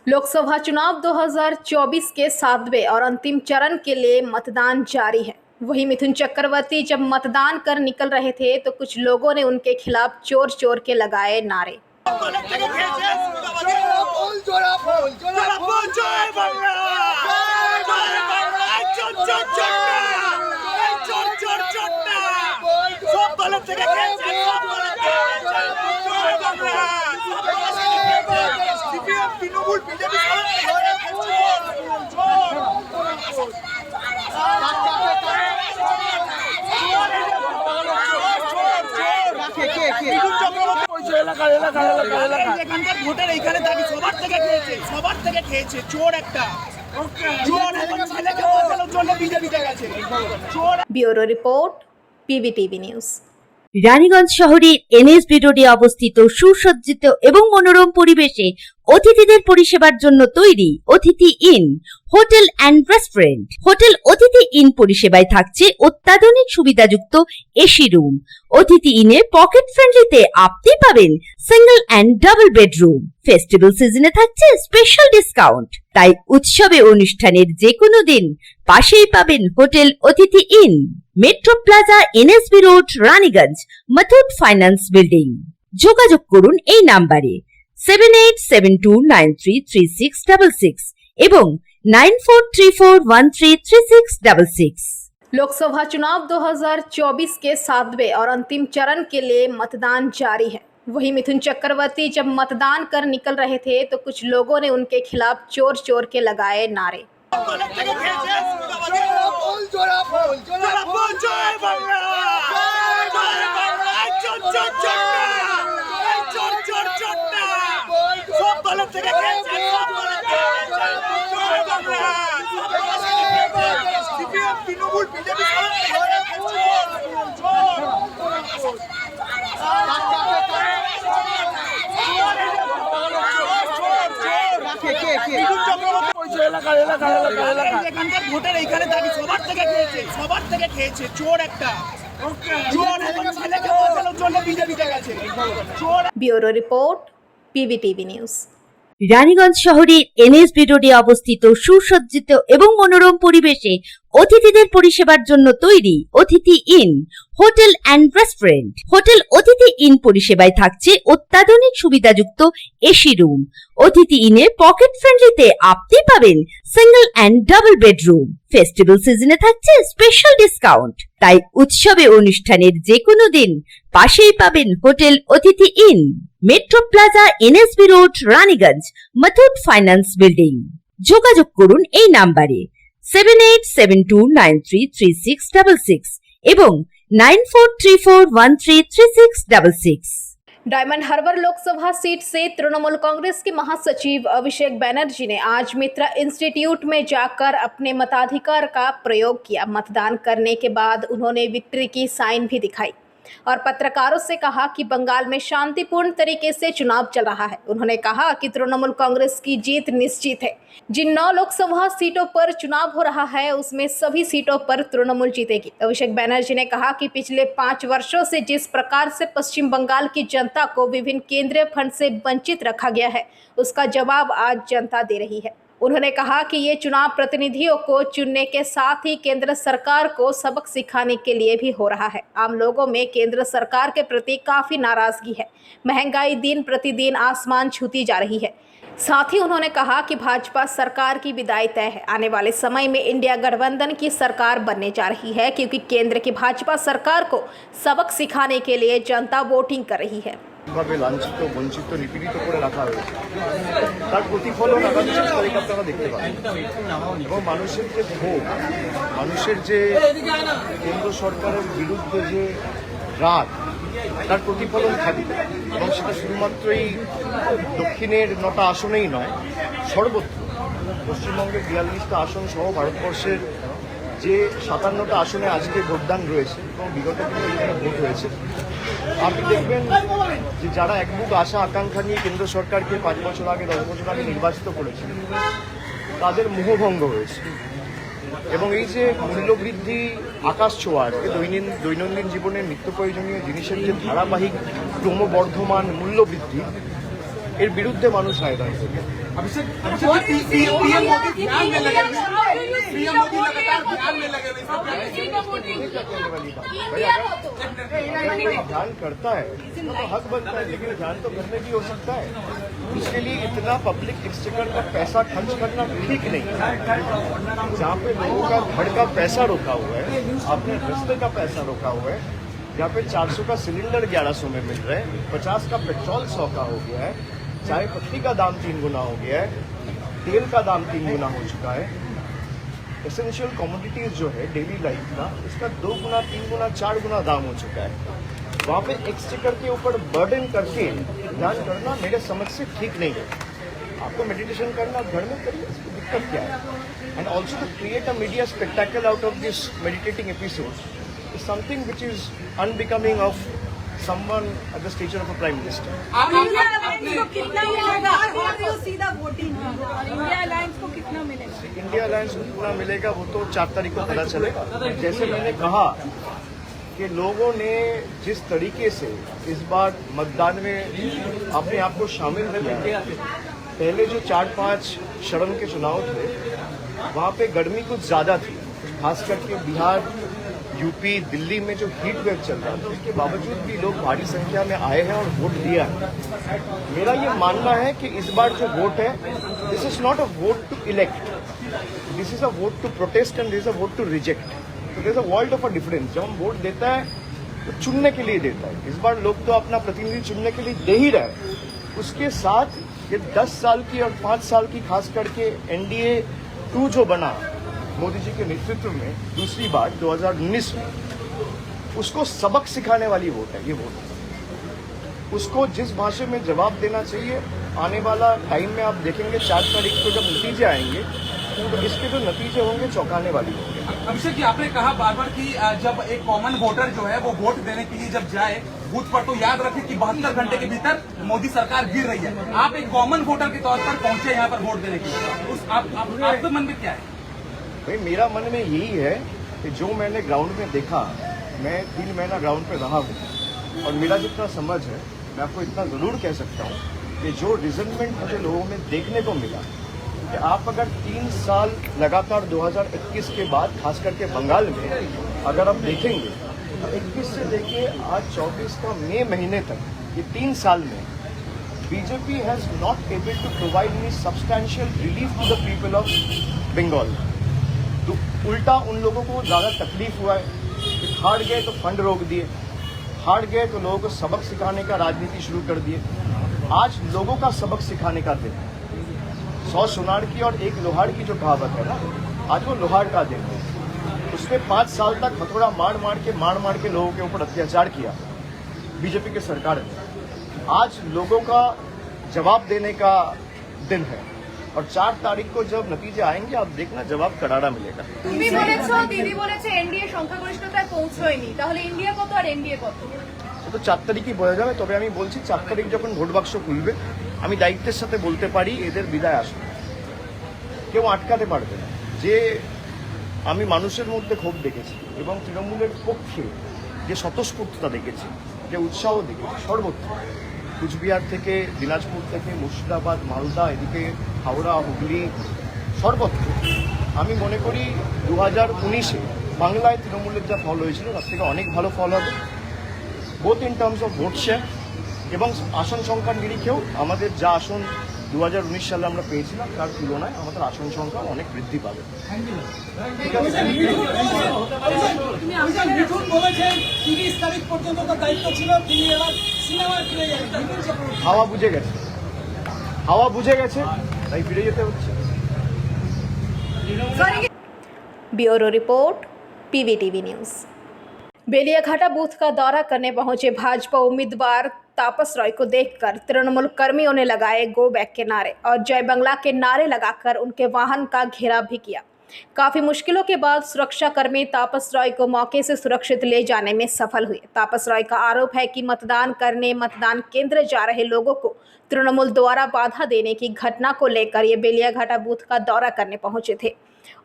लोकसभा चुनाव 2024 के 7वें और अंतिम चरण के लिए मतदान जारी है। वहीं मिथुन चक्रवर्ती जब मतदान कर निकल रहे थे तो कुछ लोगों ने उनके खिलाफ चोर चोर के लगाए नारे। Bureau report PBTV news. Raniganj শহরের এনএসবি রোডে অবস্থিত সুসজ্জিত এবং মনোরম পরিবেশে অতিথিদের পরিষেবার জন্য তৈরি অতিথি in hotel and restaurant. Hotel অতিথি ইন পরিষেবায় থাকছে অত্যাধুনিক সুবিধাযুক্ত এসি রুম। অতিথি ইনে পকেট ফ্রেন্ডলিতে আপনি পাবেন single and double bedroom. Festival সিজনে থাকছে স্পেশাল ডিসকাউন্ট। তাই উৎসবে অনুষ্ঠানের যে কোনো দিন পাশেই পাবেন হোটেল অতিথি in, metro plaza, NSB road, Raniganj, Muthoot finance building. যোগাযোগ করুন এই নাম্বারে 7872933666 এবং 9434133666। लोकसभा चुनाव 2024 के 7वें और अंतिम चरण के लिए मतदान जारी है। वहीं मिथुन चक्रवर्ती जब मतदान कर निकल रहे थे तो कुछ लोगों ने उनके खिलाफ चोर चोर के लगाए नारे। Bureau report PBTV news. Raniganj শহরের এনএসবি রোডে অবস্থিত সুসজ্জিত এবং মনোরম পরিবেশে অতিথিদের পরিষেবার জন্য তৈরি অতিথি in hotel and restaurant. Hotel অতিথি ইন পরিষেবায় থাকছে অত্যাধুনিক সুবিধাযুক্ত এসি রুম। অতিথি ইনে পকেট ফ্রেন্ডলিতে আপনি পাবেন single and double bedroom. Festival সিজনে থাকছে স্পেশাল ডিসকাউন্ট। তাই উৎসবে অনুষ্ঠানের যে কোনো দিন পাশেই পাবেন হোটেল অতিথি in, metro plaza, NSB road, Raniganj, Muthoot finance building. যোগাযোগ করুন এই নাম্বারে 7872933666 এবং 9434133666। डायमंड हार्बर लोकसभा सीट से तृणमूल कांग्रेस के महासचिव अभिषेक बैनर्जी ने आज मित्रा इंस्टीट्यूट में जाकर अपने मताधिकार का प्रयोग किया। मतदान करने के बाद उन्होंने विक्ट्री की साइन भी दिखाई और पत्रकारों से कहा कि बंगाल में शांतिपूर्ण तरीके से चुनाव चल रहा है। उन्होंने कहा कि तृणमूल कांग्रेस की जीत निश्चित है। जिन 9 लोकसभा सीटों पर चुनाव हो रहा है उसमें सभी सीटों पर तृणमूल जीतेगी। अभिषेक बैनर्जी ने कहा कि पिछले 5 वर्षों से जिस प्रकार से पश्चिम बंगाल की जनता को विभिन्न केंद्रीय फंड से वंचित रखा गया है उसका जवाब आज जनता दे रही है। उन्होंने कहा कि ये चुनाव प्रतिनिधियों को चुनने के साथ ही केंद्र सरकार को सबक सिखाने के लिए भी हो रहा है। आम लोगों में केंद्र सरकार के प्रति काफ़ी नाराज़गी है। महंगाई दिन प्रतिदिन आसमान छूती जा रही है। साथ ही उन्होंने कहा कि भाजपा सरकार की विदाई तय है। आने वाले समय में इंडिया गठबंधन की सरकार बनने जा रही है क्योंकि केंद्र की भाजपा सरकार को सबक सिखाने के लिए जनता वोटिंग कर रही है। ভাবে লাঞ্ছিত, বঞ্চিত, নিপীড়িত করে রাখা হয়েছে, তার প্রতিফলন আগামী 6 তারিখ আপনারা দেখতে পাবেন। এবং মানুষের যে ক্ষোভ, মানুষের যে কেন্দ্র সরকারের বিরুদ্ধে যে রাগ, তার প্রতিফলন থাকবে। এবং সেটা শুধুমাত্রই দক্ষিণের 9টা আসনেই নয়, সর্বত্র পশ্চিমবঙ্গের 42টা আসন সহ ভারতবর্ষের যে 57টা আসনে আজকে ভোটদান রয়েছে এবং বিগত দিনে এখানে ভোট হয়েছে। আপনি দেখবেন যে যারা একমুখ আশা আকাঙ্ক্ষা নিয়ে কেন্দ্র সরকারকে 5 বছর আগে 10 বছর আগে নির্বাচিত করেছিলেন তাদের মোহভঙ্গ হয়েছে। এবং এই যে মূল্যবৃদ্ধি আকাশ ছোঁয়া, আজকে দৈনন্দিন জীবনের নিত্য প্রয়োজনীয় জিনিসের যে ধারাবাহিক ক্রমবর্ধমান মূল্যবৃদ্ধি, এর বিরুদ্ধে মানুষ রায়দান করবে। अभिषेक पीएम मोदी ध्यान में लगे पीएम मोदी लगातार ध्यान में लगे हुए ये क्या कहने वाली बात है? भाई अगर कोई ध्यान करता है तो हक बनता है, लेकिन ध्यान तो करने भी हो सकता है। उसके लिए इतना पब्लिक एक्सचेकर का पैसा खर्च करना ठीक नहीं है। जहाँ पे लोगों का घर का पैसा रोका हुआ है, आपने रस्ते का पैसा रोका हुआ है, जहाँ पे 400 का सिलेंडर 1100 में मिल रहा है, 50 का पेट्रोल 100 का हो गया है, चाय पत्ती का दाम 3 गुना हो गया है, तेल का दाम 3 गुना हो चुका है। एसेंशियल कमोडिटीज जो है डेली लाइफ का, इसका 2 गुना 3 गुना 4 गुना दाम हो चुका है। वहाँ पे एक्सचेकर के ऊपर बर्डन करके ध्यान करना मेरे समझ से ठीक नहीं है। आपको मेडिटेशन करना घर में करिए, इसमें दिक्कत क्या है? And also to create a media spectacle out of this meditating episode is something which is unbecoming of someone at the stature of a prime minister. India alliance को कितना मिलेगा? How do you see the voting? India alliance को कितना मिलेगा? India alliance को कितना मिलेगा वो तो 4 तारीख को पता चलेगा। जैसे मैंने कहा कि लोगों ने जिस तरीके से इस बार मतदान में अपने आप को शामिल किया, पहले जो 4-5 चरण के चुनाव थे वहाँ पे गर्मी कुछ ज़्यादा थी, खास करके बिहार, यूपी, दिल्ली में जो हीट वेव चल रहा था, उसके बावजूद भी लोग भारी संख्या में आए हैं और वोट दिया है। मेरा ये मानना है कि इस बार जो वोट है, this is not a vote to elect, this is a vote to protest and this is a vote to reject. तो there is a world of a difference. जब हम वोट देता है तो चुनने के लिए देता है। इस बार लोग तो अपना प्रतिनिधि चुनने के लिए दे ही रहे हैं। उसके साथ ये 10 साल की और 5 साल की खास करके NDA 2 जो बना मोदी जी के नेतृत्व में दूसरी बार 2019 में, उसको सबक सिखाने वाली वोट है ये वोट। उसको जिस भाषा में जवाब देना चाहिए, आने वाला टाइम में आप देखेंगे 4 तारीख को जब नतीजे आएंगे तो इसके जो नतीजे होंगे चौंकाने वाली होंगे। अभिषेक जी, आपने कहा बार बार कि जब एक कॉमन वोटर जो है वो वोट देने के लिए जब जाए बूथ पर, तो याद रखें कि 72 घंटे के भीतर मोदी सरकार गिर रही है। आप एक कॉमन वोटर के तौर पर पहुंचे यहाँ पर वोट देने के लिए, आपके मन में क्या है? भाई मेरा मन में यही है कि जो मैंने ग्राउंड में देखा, मैं 3 महीना ग्राउंड पे रहा हूँ और मेरा जितना समझ है, मैं आपको इतना ज़रूर कह सकता हूँ कि जो रिजल्टमेंट मुझे लोगों में देखने को मिला कि आप अगर 3 साल लगातार 2021 के बाद खास करके बंगाल में अगर आप देखेंगे तो 21 से लेके आज 24 का मई महीने तक, ये 3 साल में BJP has not able to provide any substantial relief to the people of Bengal. तो उल्टा उन लोगों को ज़्यादा तकलीफ हुआ है कि हार गए तो फंड रोक दिए, हार गए तो लोगों को सबक सिखाने का राजनीति शुरू कर दिए। आज लोगों का सबक सिखाने का दिन है। 100 सुनार की और 1 लोहार की जो कहावत है ना, आज वो लोहार का दिन है। उसने 5 साल तक हथौड़ा मार मार के लोगों के ऊपर अत्याचार किया बीजेपी की सरकार ने। आज लोगों का जवाब देने का दिन है और 4 तारीख को जब नतीजे आएंगे आप देखना जवाब करारा मिलेगा। তুমি বলেছো, দিদি বলেছে এনডিএ সংখ্যাগরিষ্ঠতায় পৌঁছয়নি, তাহলে ইন্ডিয়া কত আর এনডিএ কত? তো 4 তারিখই বোঝা যাবে। তবে আমি বলছি 4 তারিখ যখন ভোট বাক্স খুলবে, আমি দায়িত্বের সাথে বলতে পারি এদের বিদায় আসবে, কেউ আটকাতে পারবে না। যে আমি মানুষের মধ্যে ক্ষোভ দেখেছি এবং তৃণমূলের পক্ষে যে স্বতঃস্ফূর্ততা দেখেছি, যে উৎসাহ দেখেছি সর্বত্র, কুচবিহার থেকে, দিনাজপুর থেকে, মুর্শিদাবাদ, মালদা, এদিকে হাওড়া, হুগলি, সর্বত্র আমি মনে করি 2019-এ বাংলায় তৃণমূলের যা ফল হয়েছিল তার থেকে অনেক ভালো ফল হবে, both in terms of vote share এবং আসন সংখ্যার নিরিখেও আমাদের যা আসন 2019 সালে আমরা পেয়েছিলাম তার তুলনায় আমাদের আসন সংখ্যা অনেক বৃদ্ধি পাবে। ঠিক আছে, মিঠুন বলেছেন 30 তারিখ পর্যন্ত তার দায়িত্ব ছিল, তিনি এবার সিনেমার ফিরে যাবেন। হাওয়া বুঝে গেছে, হাওয়া বুঝে গেছে, তাই ফিরে যেতে হচ্ছে। Bureau report PVTV news. Beliaghata booth का दौरा करने पहुंचे भाजपा उम्मीदवार तापस रॉय को देखकर तृणमूल कर्मियों ने लगाए गो बैक के नारे और जय बंगला के नारे लगाकर उनके वाहन का घेराव भी किया। काफी मुश्किलों के बाद सुरक्षाकर्मी तापस रॉय को मौके से सुरक्षित ले जाने में सफल हुए। तापस रॉय का आरोप है कि मतदान करने मतदान केंद्र जा रहे लोगों को तृणमूल द्वारा बाधा देने की घटना को लेकर ये बेलियाघाटा बूथ का दौरा करने पहुंचे थे।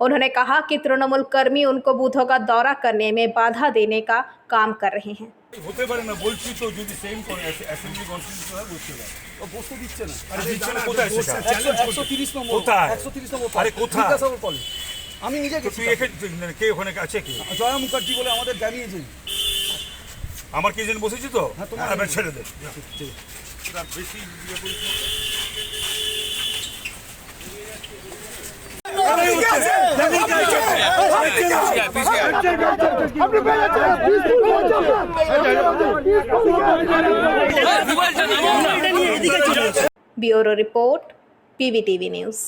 उन्होंने कहा कि तृणमूल कर्मी उनको बूथों का दौरा करने में बाधा देने का काम कर रहे हैं। হতে পারে না বলছি তো, যদি সেম করে অ্যাসেম্বলি কনস্টিটিউশন হয় বসতে পারে। ও বসতে দিচ্ছে না। আরে দিচ্ছে না, কোথায় সেটা? 130 নম্বর। কোথায়? 130 নম্বর। আরে কোথায়? বিদ্যাসাগর কলেজ। আমি নিজে তো গেছি। তুই এখানে কে ওখানে আছে কে? জয়া মুখার্জি বলে আমাদের জানিয়েছেন। আমার কি জন্য বসেছি তো? হ্যাঁ, তোমার এবার ছেড়ে দে। বেশি ইয়ে করিস না। Bureau report PVTV news.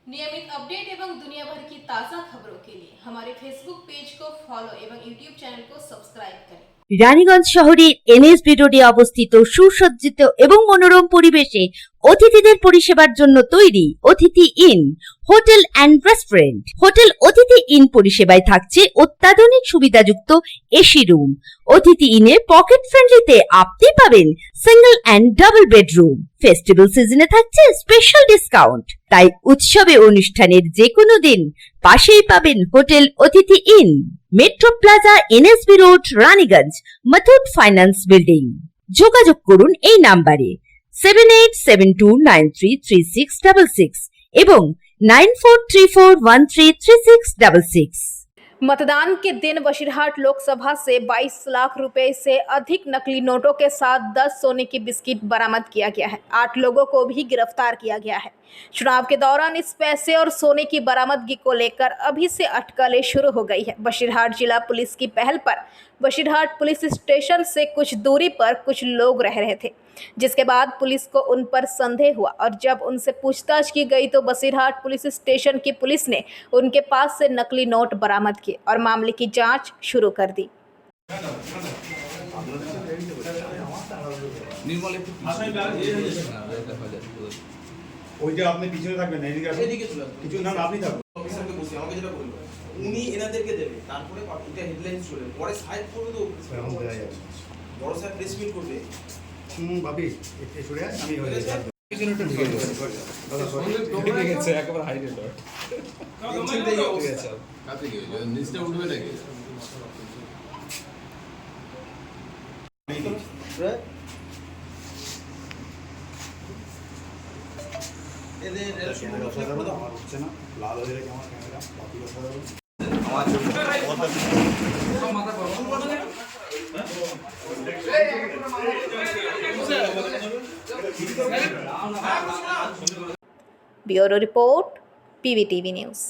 नियमित अपडेट एवं दुनिया भर की ताज़ा खबरों के लिए हमारे फेसबुक पेज को फॉलो एवं यूट्यूब चैनल को सब्सक्राइब करें। রানীগঞ্জ শহরের এনএসবি রোডে অবস্থিত সুসজ্জিত এবং মনোরম পরিবেশে অতিথিদের পরিষেবার জন্য তৈরি অতিথি in hotel and restaurant. Hotel অতিথি ইন পরিষেবায় থাকছে অত্যাধুনিক সুবিধাযুক্ত এসি রুম। অতিথি ইনে পকেট ফ্রেন্ডলিতে আপনি পাবেন single and double bedroom. Festival সিজনে থাকছে স্পেশাল ডিসকাউন্ট। তাই উৎসবে অনুষ্ঠানের যে কোনো দিন পাশেই পাবেন হোটেল অতিথি in, metro plaza, NSB road, Raniganj, Muthoot finance building. যোগাযোগ করুন এই নাম্বারে 7872933666 এবং 9434133666। मतदान के दिन बशीरहाट लोकसभा से 22 लाख रुपए से अधिक नकली नोटों के साथ 10 सोने की बिस्किट बरामद किया गया है। 8 लोगों को भी गिरफ्तार किया गया है। चुनाव के दौरान इस पैसे और सोने की बरामदगी को लेकर अभी से अटकलें शुरू हो गई है। बशीरहाट जिला पुलिस की पहल पर बशीरहाट पुलिस स्टेशन से कुछ दूरी पर कुछ लोग रह रहे थे, जिसके बाद पुलिस को उन पर संदेह हुआ और जब उनसे पूछताछ की गई तो बशीरहाट पुलिस स्टेशन की पुलिस ने उनके पास से नकली नोट बरामद किए और मामले की जांच शुरू कर दी। ওই যে আপনি পিছনে থাকবেন না, এদিকে আসুন। কিছু না, আপনি থাকবেন। অফিসারকে বসে আমাকে যেটা বললো, উনি এনাদেরকে দেবে, তারপরে এটা হেডলাইন্স চলে, পরে সাইড করবে তো বড় সাহেব প্রেস মিট করবে। ভাবি একটু সরে আয়, আমি হয়ে যাচ্ছি। নিচটা উঠবে নাকি? আমার হচ্ছে না, লাল হয়ে গেছে আমার ক্যামেরা। বাকি কথা bureau report PVTV news.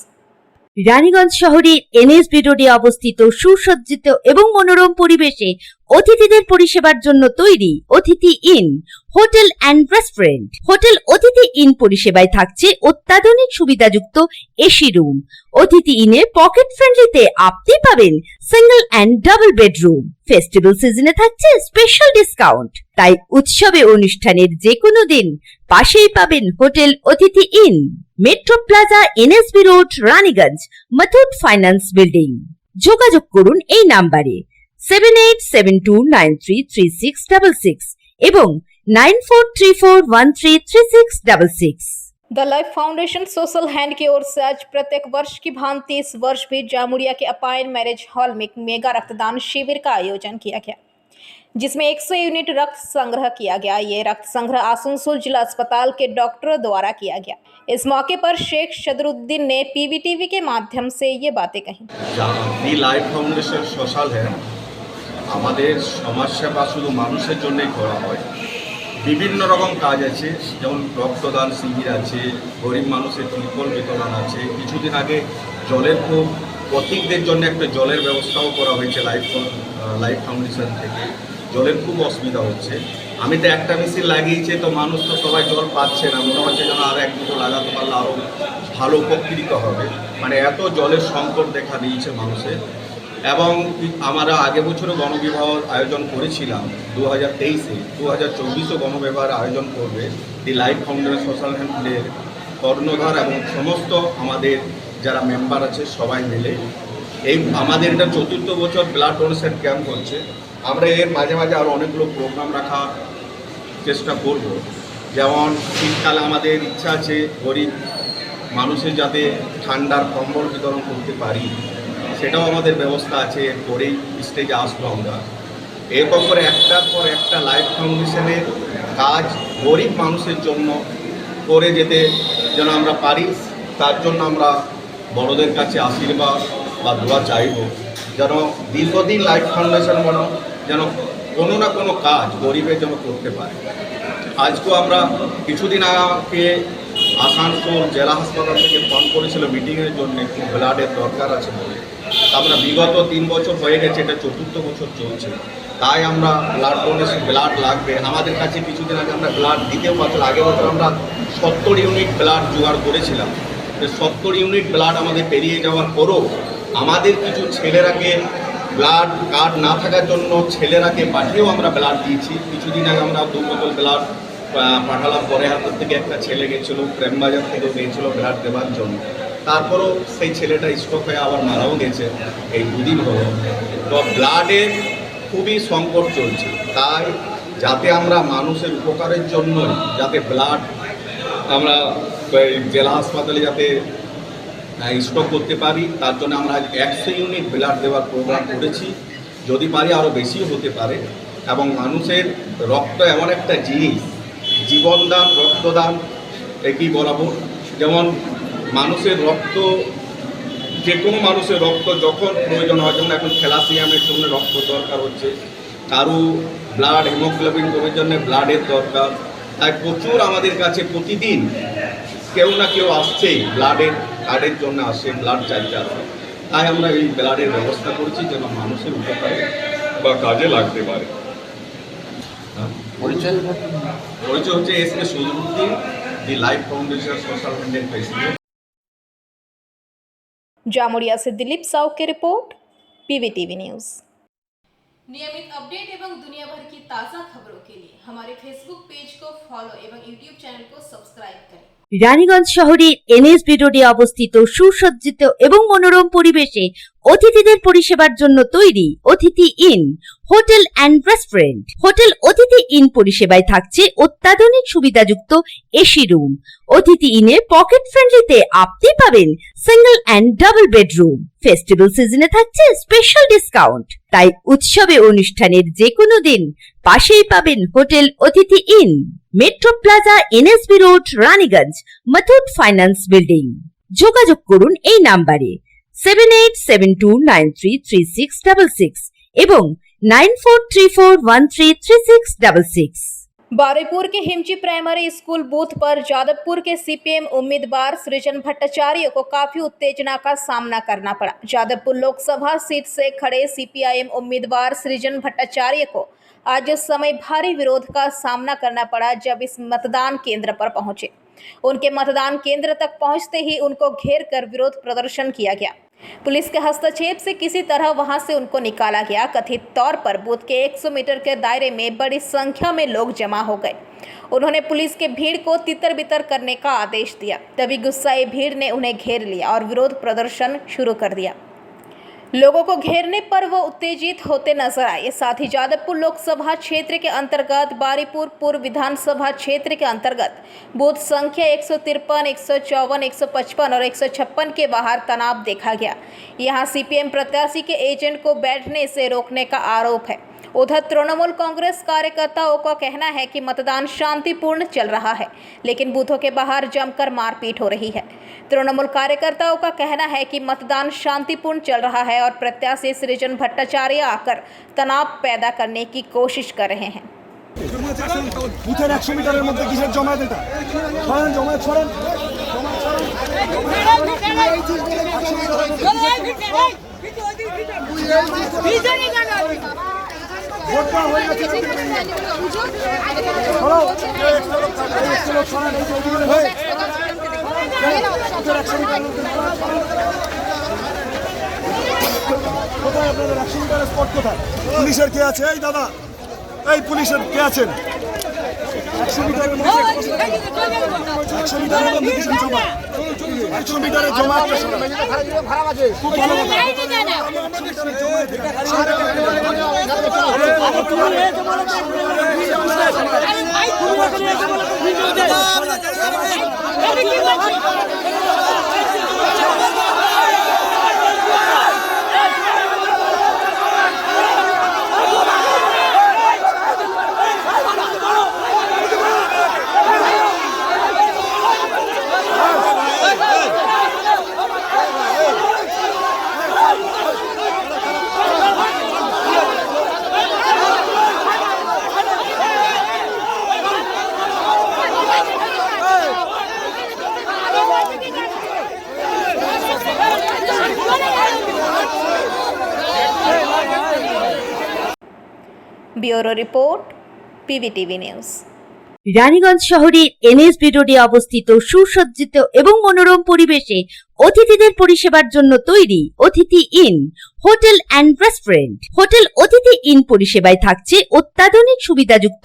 Raniganj শহরের এনএসবি রোডে অবস্থিত সুসজ্জিত এবং মনোরম পরিবেশে অতিথিদের পরিষেবার জন্য তৈরি অতিথি in hotel and restaurant. Hotel অতিথি ইন পরিষেবায় থাকছে অত্যাধুনিক সুবিধাযুক্ত এসি রুম। অতিথি ইনে পকেট ফ্রেন্ডলিতে আপনি পাবেন single and double bedroom. Festival সিজনে থাকছে স্পেশাল ডিসকাউন্ট। তাই উৎসবে অনুষ্ঠানের যে কোনো দিন পাশেই পাবেন হোটেল অতিথি in, metro plaza, NSB road, Raniganj, Muthoot finance building. যোগাযোগ করুন এই নাম্বারে 7872933666 এবং 9434133666। The life foundation social hand की ओर से आज प्रत्येक वर्ष की भांति इस वर्ष भी जामुड़िया के अपाइन मैरिज हॉल में मेगा रक्तदान शिविर का आयोजन किया गया, जिसमें 100 यूनिट रक्त संग्रह किया गया। ये रक्त संग्रह आसनसोल जिला अस्पताल के डॉक्टरों द्वारा किया गया। इस मौके पर शेख सदरुद्दीन ने पीवीटीवी के माध्यम से ये बातें कही। দি লাইফ ফাউন্ডেশন সোশ্যাল হ্যান্ড আমাদের সমাজসেবা শুধু মানুষের জন্যই করা হয়। বিভিন্ন রকম কাজ আছে, যেমন রক্তদান শিবির আছে, গরিব মানুষের ত্রিপল বিতরণ আছে। কিছুদিন আগে জলের খুব পথিকদের জন্য একটা জলের ব্যবস্থাও করা হয়েছে লাইফ ফাউন্ডেশন থেকে। জলের খুব অসুবিধা হচ্ছে। আমি তো একটা মেশিন লাগিয়েছি, তো মানুষ তো সবাই জল পাচ্ছে না। মনে হচ্ছে যেন আর এক দুটো লাগাতে পারলে আরও ভালো উপকৃত হবে। মানে এত জলের সংকট দেখা দিয়েছে মানুষের। এবং আমরা আগে বছরও গণবিবাহ আয়োজন করেছিলাম 2023-এ, 2024-ও গণবিবাহের আয়োজন করবে। দি লাইফ ফাউন্ডেশন সোশ্যাল হ্যান্ডের কর্ণধার এবং সমস্ত আমাদের যারা মেম্বার আছে সবাই মিলে এই আমাদের এটা 4র্থ বছর ব্লাড ডোনেশন ক্যাম্প হচ্ছে। আমরা এর মাঝে মাঝে আরও অনেকগুলো প্রোগ্রাম রাখার চেষ্টা করব। যেমন শীতকালে আমাদের ইচ্ছা আছে গরিব মানুষের যাতে ঠান্ডার কম্বল বিতরণ করতে পারি, সেটাও আমাদের ব্যবস্থা আছে। এরপরেই স্টেজে আসবো আমরা। এরকম করে একটার পর একটা লাইফ ফাউন্ডেশনের কাজ গরিব মানুষের জন্য করে যেতে যেন আমরা পারি, তার জন্য আমরা বড়দের কাছে আশীর্বাদ বা দোয়া চাইব যেন দীর্ঘদিন লাইফ ফাউন্ডেশন যেন কোনো না কোনো কাজ গরিবের জন্য করতে পারে। আজকেও আমরা কিছুদিন আগে আসানসোল জেলা হাসপাতাল থেকে ফোন করেছিল মিটিংয়ের জন্য একটু ব্লাডের দরকার আছে বলে। আমরা বিগত 3 বছর হয়ে গেছে, এটা 4র্থ বছর চলছে, তাই আমরা ব্লাড ডোনেশন ব্লাড লাগবে। আমাদের কাছে কিছুদিন আগে আমরা ব্লাড দিতেও পারছিল, আগের বছর আমরা 70 ইউনিট ব্লাড জোগাড় করেছিলাম। 70 ইউনিট ব্লাড আমাদের পেরিয়ে যাওয়ার পরও আমাদের কিছু ছেলেরাকে ব্লাড কার্ড না থাকার জন্য ছেলেরাকে পাঠিয়েও আমরা ব্লাড দিয়েছি। কিছুদিন আগে আমরা 2 বোতল ব্লাড পাঠালাম, পরে হাতের থেকে একটা ছেলে গেছিলো, প্রেমবাজার থেকে গিয়েছিলো ব্লাড দেওয়ার জন্য, তারপরও সেই ছেলেটা স্ট্রোক হয়ে আবার মারাও গেছে এই 2 দিন হলো। তো ব্লাডের খুবই সংকট চলছে, তাই যাতে আমরা মানুষের উপকারের জন্য যাতে ব্লাড আমরা জেলা হাসপাতালে যাতে স্টক করতে পারি, তার জন্য আমরা আজ 100 ইউনিট ব্লাড দেওয়ার প্রোগ্রাম করেছি। যদি পারি আরও বেশিও হতে পারে। এবং মানুষের রক্ত এমন একটা জিনিস, জীবনদান রক্তদান একই বরাবর। যেমন মানুষের রক্ত, যে কোনো মানুষের রক্ত যখন প্রয়োজন হয়, যেমন এখন থ্যালাসিয়ামের জন্য রক্ত দরকার হচ্ছে, কারো ব্লাড হিমোগ্লোবিন কমের জন্য ব্লাডের দরকার, তাই প্রচুর আমাদের কাছে প্রতিদিন কেউ না কেউ আসছেই ব্লাডের কার্ডের জন্য আসে, ব্লাড চাইতে আসে। তাই আমরা এই ব্লাডের ব্যবস্থা করছি যেন মানুষের উপকারে বা কাজে লাগতে পারে। পরিচয় হচ্ছে S K. Sajruddin, the life foundation social Indian president. Jamuria से दिलीप साव की रिपोर्ट, पीवीटीवी न्यूज़। नियमित अपडेट एवं दुनिया भर की ताज़ा खबरों के लिए हमारे फेसबुक पेज को फॉलो एवं यूट्यूब चैनल को सब्सक्राइब करें। রানীগঞ্জ শহরের এনএসবি রোডে অবস্থিত সুসজ্জিত এবং মনোরম পরিবেশে অতিথিদের পরিষেবার জন্য তৈরি অতিথি in hotel and restaurant. Hotel অতিথি ইন পরিষেবায় থাকছে অত্যাধুনিক সুবিধাযুক্ত এসি রুম। অতিথি ইনে পকেট ফ্রেন্ডলিতে আপনি পাবেন single and double bedroom. Festival সিজনে থাকছে স্পেশাল ডিসকাউন্ট, তাই উৎসবে অনুষ্ঠানের যে কোনো দিন পাশেই পাবেন হোটেল অতিথি in, metro plaza, NSB road, Raniganj, Muthoot finance building. যোগাযোগ করুন এই নাম্বারে 7872933666 এবং 9434133666। बारुईपुर के हिमची प्राइमरी स्कूल बूथ पर जादवपुर के सीपीएम उम्मीदवार सृजन भट्टाचार्य को काफी उत्तेजना का सामना करना पड़ा। जादवपुर लोकसभा सीट से खड़े सीपीआईएम उम्मीदवार सृजन भट्टाचार्य को आज उस समय भारी विरोध का सामना करना पड़ा जब इस मतदान केंद्र पर पहुंचे। उनके मतदान केंद्र तक पहुंचते ही उनको घेर कर विरोध प्रदर्शन किया गया। पुलिस के हस्तक्षेप से किसी तरह वहां से उनको निकाला गया। कथित तौर पर बूथ के 100 मीटर के दायरे में बड़ी संख्या में लोग जमा हो गए। उन्होंने पुलिस के भीड़ को तितर बितर करने का आदेश दिया। तभी गुस्साई भीड़ ने उन्हें घेर लिया और विरोध प्रदर्शन शुरू कर दिया। लोगों को घेरने पर वो उत्तेजित होते नजर आए। साथ ही जादवपुर लोकसभा क्षेत्र के अंतर्गत बारुईपुर पूर्व विधानसभा क्षेत्र के अंतर्गत बूथ संख्या 153, 154, 155 और 156 के बाहर तनाव देखा गया। यहां सीपीएम प्रत्याशी के एजेंट को बैठने से रोकने का आरोप है। उधर तृणमूल कांग्रेस कार्यकर्ताओं का कहना है कि मतदान शांतिपूर्ण चल रहा है, लेकिन बूथों के बाहर जमकर मारपीट हो रही है। तृणमूल कार्यकर्ताओं का कहना है कि मतदान शांतिपूर्ण चल रहा है और प्रत्याशी सृजन भट्टाचार्य आकर तनाव पैदा करने की कोशिश कर रहे हैं। বুথের 100 মিটারের মধ্যে কিসের জমায়েত এটা? ছড়েন জমায়েত ছড়েন। ভোটটা হয়ে গেছে। চলো ছড়েন এই যে হয়ে কোথায় আপনাদের 100 মিটারের স্পট কোথায়? পুলিশের কে আছে? এই দাদা, এই পুলিশের কে আছেন? 100 মিটারের মধ্যে 100 মিটারের মধ্যে কিছু জমা 100 মিটারের জমা ভাড়া বাজে খুব ভালো কথা। Bureau report PVTV news. Raniganj শহরের NSB রোডে অবস্থিত সুসজ্জিত এবং মনোরম পরিবেশে অতিথিদের পরিষেবার জন্য তৈরি অতিথি in hotel and restaurant. Hotel অতিথি ইন পরিষেবায় থাকছে অত্যাধুনিক সুবিধাযুক্ত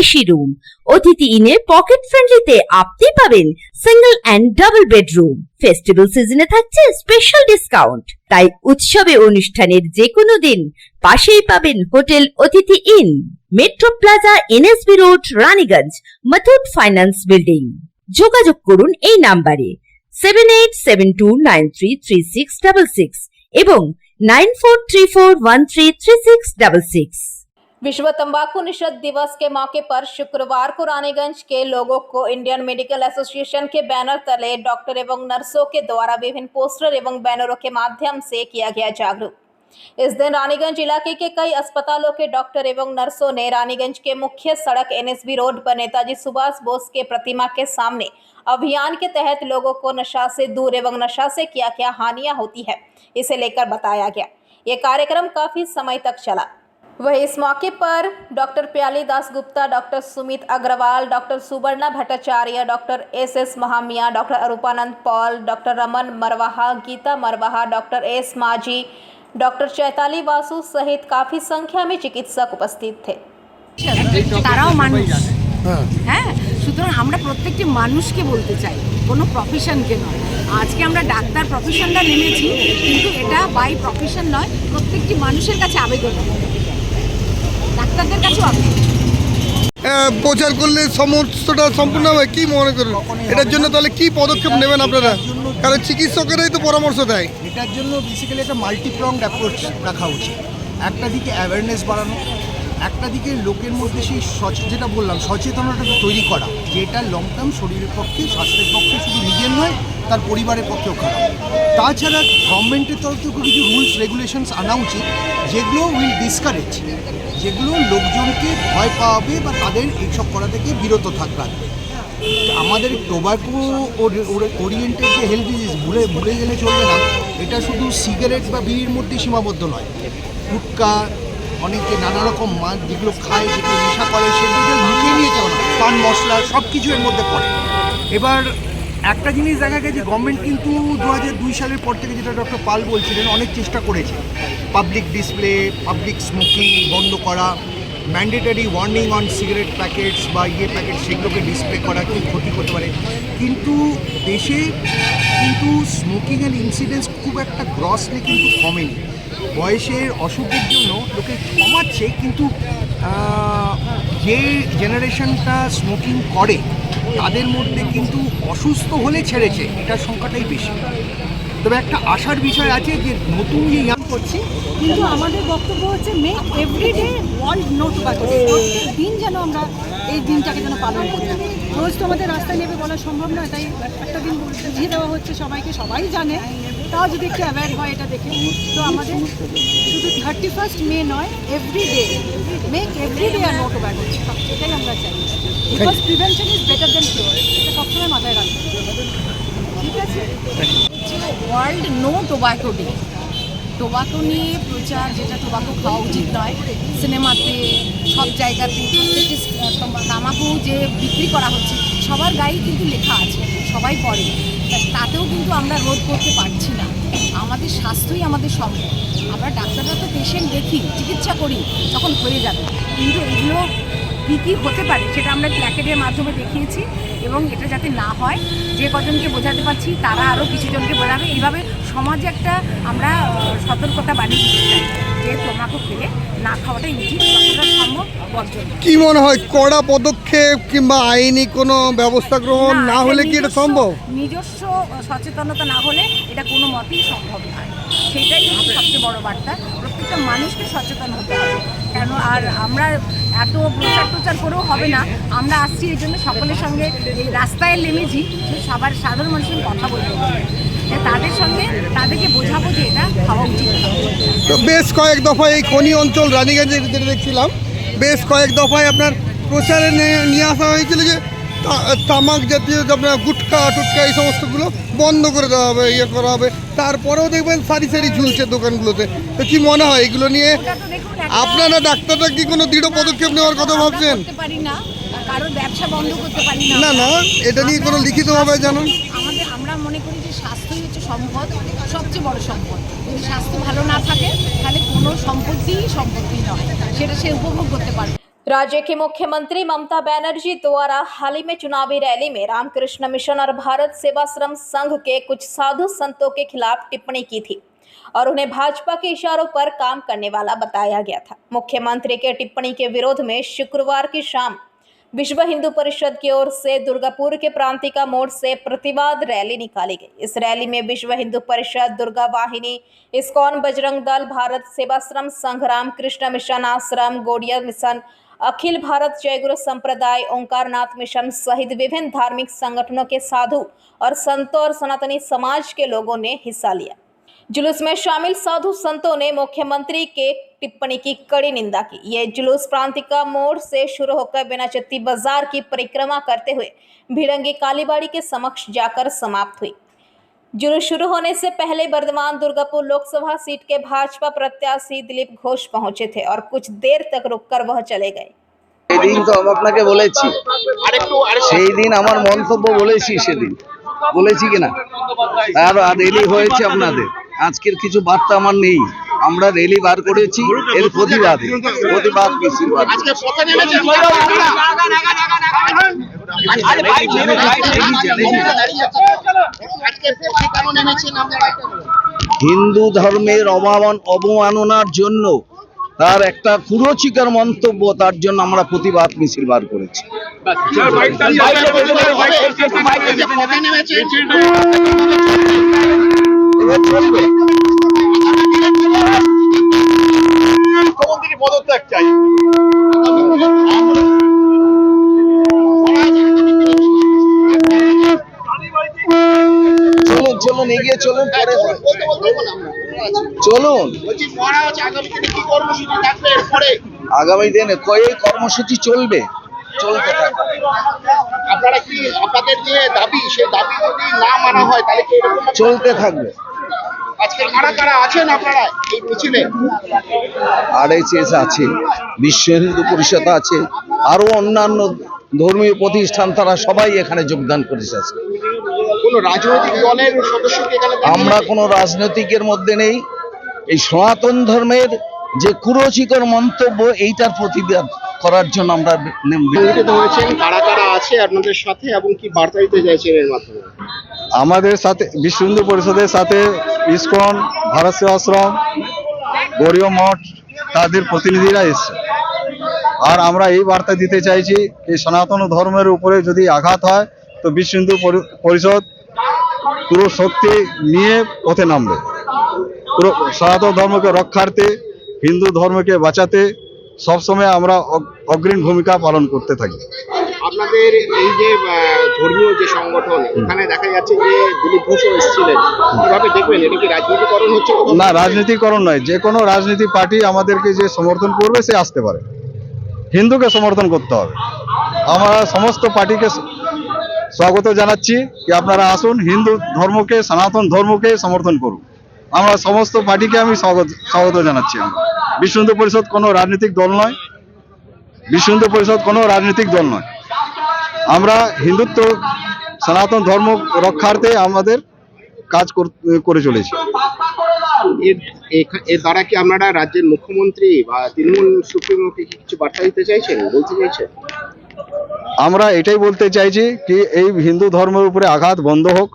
এসি রুম। অতিথি ইনে পকেট ফ্রেন্ডলিতে আপনি পাবেন single and double bedroom. Festival সিজনে থাকছে স্পেশাল ডিসকাউন্ট। তাই উৎসবে অনুষ্ঠানের যে কোনো দিন পাশেই পাবেন হোটেল অতিথি in, metro plaza, NSB road, Raniganj, Muthoot finance building. যোগাযোগ করুন এই নাম্বারে 7872933666 এবং 9434133666। विश्व तंबाकू निषेध दिवस के मौके पर शुक्रवार को रानीगंज के लोगों को इंडियन मेडिकल एसोसिएशन के बैनर तले डॉक्टर एवं नर्सों के द्वारा विभिन्न पोस्टर एवं बैनरों के माध्यम से किया गया जागरूक। इस दिन रानीगंज इलाके के कई अस्पतालों के डॉक्टर एवं नर्सों ने रानीगंज के मुख्य सड़क NSB रोड पर नेताजी सुभाष बोस के प्रतिमा के सामने अभियान के तहत लोगों को नशा से दूर एवं नशा से क्या क्या हानियां होती है इसे लेकर बताया गया। ये कार्यक्रम काफी समय तक चला। वहीं इस मौके पर doctor Pyali Das Gupta, doctor Sumit Agrawal, doctor Suvarna Bhattacharya, doctor SS Mahamiya, doctor Arupanand Paul, doctor Raman Marwaha, Geeta Marwaha, doctor S Majhi, doctor Chaitali Basu सहित काफी संख्या में चिकित्सक उपस्थित थे। তারাও মানুষ, হ্যাঁ, সুতরাং আমরা প্রত্যেকটি মানুষকে বলতে চাই, কোনো প্রফেশনকে নয়। আজকে আমরা ডাক্তার প্রফেশনটা নেমেছি, কিন্তু এটা বাই প্রফেশন নয়, প্রত্যেকটি মানুষের কাছে আবেদন, ডাক্তারদের কাছেও আবেদন। প্রচার করলে সমস্তটা সম্পূর্ণ হবে কি মনে করেন? এটার জন্য তাহলে কি পদক্ষেপ নেবেন আপনারা? কারণ চিকিৎসকেরাই তো পরামর্শ দেয়। এটার জন্য বেসিক্যালি একটা মাল্টিপ্রংড অ্যাপ্রোচ রাখা উচিত। একটা দিকে অ্যাওয়ারনেস বাড়ানো, একটা দিকে লোকের মধ্যে সেই যেটা বললাম সচেতনতাটা তৈরি করা, যেটা লং টার্ম শরীরের পক্ষে, স্বাস্থ্যের পক্ষে শুধু নিজের নয়, তার পরিবারের পক্ষেও খারাপ। তাছাড়া গভর্নমেন্টের তরফ থেকে কিছু রুলস রেগুলেশনস আনা উচিত, যেগুলো উইল ডিসকারেজ, যেগুলো লোকজনকে ভয় পাওয়াবে বা তাদের এইসব করা থেকে বিরত থাকবে। আমাদের টোবাকো ওরিয়েন্টেড যে হেলথ ডিজিজ ভুলে গেলে চলবে না। এটা শুধু সিগারেট বা বিড়ির মধ্যে সীমাবদ্ধ নয়, গুটকা, অনেকে নানা রকম মাছ যেগুলো খায়, যেগুলো নেশা করে, সেগুলো লুকিয়ে নিয়ে যাওয়া না, পান মশলা সব কিছু এর মধ্যে পড়ে। এবার একটা জিনিস দেখা গেছে, গভর্নমেন্ট কিন্তু 2002 সালের পর থেকে, যেটা ডক্টর পাল বলছিলেন, অনেক চেষ্টা করেছে পাবলিক ডিসপ্লে, পাবলিক স্মোকিং বন্ধ করা, mandatory warning on cigarette packets বা প্যাকেট, সেগুলোকে ডিসপ্লে করা, কি ক্ষতি করতে পারে। কিন্তু দেশে কিন্তু স্মোকিংয়ের ইনসিডেন্স খুব একটা গ্রসলি কিন্তু কমেনি। বয়সের অসুখের জন্য লোকে কমাচ্ছে, কিন্তু যে জেনারেশনটা স্মোকিং করে তাদের মধ্যে কিন্তু অসুস্থ হলে ছেড়েছে, এটার সংখ্যাটাই বেশি। তবে একটা আশার বিষয় আছে যে নতুন যে ইয়াং করছি, কিন্তু আমাদের বক্তব্য হচ্ছে make everyday world no tobacco day. প্রত্যেক দিন যেন আমরা এই দিনটাকে যেন পালন করি। রোজ তো আমাদের রাস্তায় নেমে বলা সম্ভব নয়, তাই একটা দিন বুঝিয়ে দেওয়া হচ্ছে সবাইকে, সবাই জানে, তাও যদি একটু অ্যাওয়্যার হয় এটা দেখে। তো আমাদের শুধু 31 মে নয়, এভরিডে মেক এভরিডে আর নো টোব্যাকো ডে, এটাই আমরা চাই। Because prevention is better than cure, এটা সবসময় মাথায় রাখবে। ঠিক আছে, world no tobacco day. Tobacco নিয়ে প্রচার, যেটা টোবাকো খাওয়া উচিত নয়, সিনেমাতে সব জায়গাতে প্রত্যেকটি তামাকু যে বিক্রি করা হচ্ছে সবার গায়েই কিন্তু লেখা আছে, সবাই পড়ে, তাতেও কিন্তু আমরা রোধ করতে পারছি না। আমাদের স্বাস্থ্যই আমাদের সম্পদ। আমরা ডাক্তাররা তো পেশেন্ট দেখি, চিকিৎসা করি যখন হয়ে যাবে, কিন্তু এগুলো কী কী হতে পারে সেটা আমরা প্ল্যাকেটের মাধ্যমে দেখিয়েছি, এবং এটা যাতে না হয়, যে কজনকে বোঝাতে পারছি তারা আরও কিছুজনকে বোঝাবে। এইভাবে সমাজে একটা আমরা সতর্কতা বাড়িয়ে দিতে চাই যে তোমাকে খেলে না খাওয়াটাই উচিত, যতটা সম্ভব বর্জন। কি মনে হয় কড়া পদক্ষেপ কিংবা আইনি কোনো ব্যবস্থা গ্রহণ না হলে কি এটা সম্ভব? নিজস্ব সচেতনতা না হলে এটা কোনো মতেই সম্ভব নয়। সেটাই হচ্ছে সবচেয়ে বড় বার্তা। প্রত্যেকটা মানুষকে সচেতন হতে হবে। কেন আর আমরা এত প্রচার করেও হবে না। আমরা আসছি এই জন্য সকলের সঙ্গে এই রাস্তায় নেমেছি, সবার সাধারণ মানুষের কথা বলতে হবে, তাদের সঙ্গে তাদেরকে বোঝাবো যে এটা খাওয়া উচিত। তো বেশ কয়েক দফায় এই খনি অঞ্চল রানীগঞ্জে যেটা দেখছিলাম, বেশ কয়েক দফায় আপনার প্রচারে নিয়ে আসা হয়েছিল যে তামাক জাতীয় আপনার গুটকা টুটকা এই সমস্তগুলো বন্ধ করে দেওয়া হবে, ইয়ে করা হবে। তারপরেও দেখবেন সারি সারি ঝুলছে দোকানগুলোতে। তো কি মনে হয় এগুলো নিয়ে আপনারা ডাক্তাররা কি কোনো দৃঢ় পদক্ষেপ নেওয়ার কথা ভাবছেন? পারি না, কারোর ব্যবসা বন্ধ করতে পারি না। না না, এটা নিয়ে কোনো লিখিতভাবে জানুন। আমরা মনে করি যে স্বাস্থ্যই হচ্ছে সম্পদ, সবচেয়ে বড় সম্পদ। যদি স্বাস্থ্য ভালো না থাকে তাহলে কোনো সম্পত্তি নয়, সেটা সে উপভোগ করতে পারবে। राज्य की मुख्यमंत्री ममता बनर्जी द्वारा हाल ही में चुनावी रैली में रामकृष्ण मिशन और भारत सेवाश्रम संघ के कुछ साधु संतों के खिलाफ टिप्पणी की थी और उन्हें भाजपा के इशारों पर काम करने वाला बताया गया था। मुख्यमंत्री के टिप्पणी के विरोध में शुक्रवार की शाम विश्व हिंदू परिषद की ओर से दुर्गापुर के प्रांतिका मोड़ से प्रतिवाद रैली निकाली गई। इस रैली में विश्व हिंदू परिषद, दुर्गा वाहिनी, इस्कॉन, बजरंग दल, भारत सेवाश्रम संघ, रामकृष्ण मिशन आश्रम, गौड़िया मिशन, अखिल भारत जयगुरु संप्रदाय, ओंकारनाथ मिशन सहित विभिन्न धार्मिक संगठनों के साधु और संतों और सनातनी समाज के लोगों ने हिस्सा लिया। जुलूस में शामिल साधु संतों ने मुख्यमंत्री के टिप्पणी की कड़ी निंदा की। ये जुलूस प्रांतिका मोड़ से शुरू होकर बेनाचत्ती बाजार की परिक्रमा करते हुए भिड़ंगी कालीबाड़ी के समक्ष जाकर समाप्त हुई। जुलूस शुरू होने से पहले बर्धमान दुर्गापुर लोकसभा सीट के भाजपा प्रत्याशी दिलीप घोष पहुंचे थे और कुछ देर तक रुककर वह चले गए। সেদিন তো আপনাকে বলেছি, সেই দিন আমার মন্তব্য বলেছি, সেদিন বলেছি কিনা। আর রেলি হয়েছে আপনাদের, আজকের কিছু বার্তা আমার নেই। আমরা রেলি বার করেছি এর প্রতিবাদ মিছিল। হিন্দু ধর্মের অবমাননার জন্য তার একটা কুরুচিকর মন্তব্য, তার জন্য আমরা প্রতিবাদ মিছিল বার করেছি। পদত্যাগ চাই। চলুন এগিয়ে চলুন, পরে চলুন। আগামী দিনে এই কর্মসূচি চলবে, চলতে থাকবে। আপনারা কি আপনাদের যে দাবি, সেই দাবি যদি না মানা হয় তাহলে কি এরকম চলতে থাকবে। আজকে কারা কারা আছেন আপনারা এই মিছিলে? RSS আছে, বিশ্ব হিন্দু পরিষদ আছে, আরো অন্যান্য ধর্মীয় প্রতিষ্ঠান, তারা সবাই এখানে যোগদান করেছে। কোন রাজনৈতিক দলের সদস্য কি এখানে? আমরা কোনো রাজনৈতিকের মধ্যে নেই। এই সনাতন ধর্মের যে কুরুচিকর মন্তব্য, এইটার প্রতিবাদ করার জন্য আমরা হয়েছেন। কারা কারা আছে আপনাদের সাথে এবং কি বার্তা দিতে চাইছেন এর মাধ্যমে? আমাদের সাথে বিশ্ব হিন্দু পরিষদের সাথে ইসকন, ভারত সেবাশ্রম, গৌড়ীয় মঠ, তাদের প্রতিনিধিরা এসছে। আর আমরা এই বার্তা দিতে চাইছি, এই সনাতন ধর্মের উপরে যদি আঘাত হয় তো বিশ্ব হিন্দু পরিষদ পুরো শক্তি নিয়ে পথে নামবে। পুরো সনাতন ধর্মকে রক্ষার্থে, হিন্দু ধর্মকে বাঁচাতে সবসময় আমরা অগ্রণী ভূমিকা পালন করতে থাকি। আপনাদের এই যে ধর্মীয় যে সংগঠন, এখানে দেখা যাচ্ছে যে দিলীপ ঘোষ এসেছিলেন, কিভাবে দেখবেন? এটা কি রাজনীতিকরণ হচ্ছে? না, রাজনীতিকরণ নয়। যে কোনো রাজনীতি পার্টি আমাদেরকে যে সমর্থন করবে সে আসতে পারে, হিন্দুকে সমর্থন করতে হবে। আমরা সমস্ত পার্টিকে স্বাগত জানাচ্ছি যে আপনারা আসুন, হিন্দু ধর্মকে, সনাতন ধর্মকে সমর্থন করুন। আমরা সমস্ত পার্টিকে আমি স্বাগত জানাচ্ছি। বিশ্ব হিন্দু পরিষদ কোনো রাজনৈতিক দল নয়, বিশ্ব হিন্দু পরিষদ কোনো রাজনৈতিক দল নয়। আমরা হিন্দুত্ব, সনাতন ধর্ম রক্ষার্থে আমাদের কাজ করে চলেছি। এর দ্বারা কি আপনারা রাজ্যের মুখ্যমন্ত্রী বা তৃণমূল সুপ্রিমোকে কিছু বার্তা দিতে চাইছেন, বলতে চাইছেন? আমরা এটাই বলতে চাইছি কি এই হিন্দু ধর্মের উপরে আঘাত বন্ধ হোক,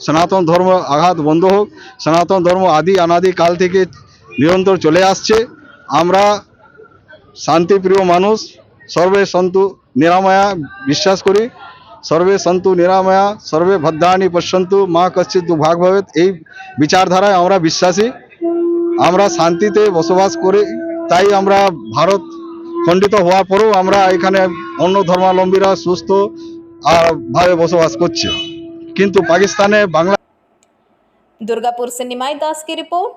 সনাতন ধর্ম আঘাত বন্ধ হোক। সনাতন ধর্ম আদি অনাদি কাল থেকে নিরন্তর চলে আসছে। আমরা শান্তিপ্রিয় মানুষ, সর্বে সন্তু নিরাময়া বিশ্বাস করি। সর্বে সন্তু নিরাময়া, সর্বে ভদ্রাণি পশ্যন্তু, মা কশ্চিৎ দুর্ভাগ ভবেৎ, এই বিচারধারায় আমরা বিশ্বাসী। আমরা শান্তিতে বসবাস করি, তাই আমরা ভারত খণ্ডিত হওয়ার পরেও আমরা এখানে অন্য ধর্মাবলম্বীরা সুস্থ ভাবে বসবাস করছে। কিন্তু পাকিস্তানে বাংলা। दुर्गापुर से निमाई दास की रिपोर्ट,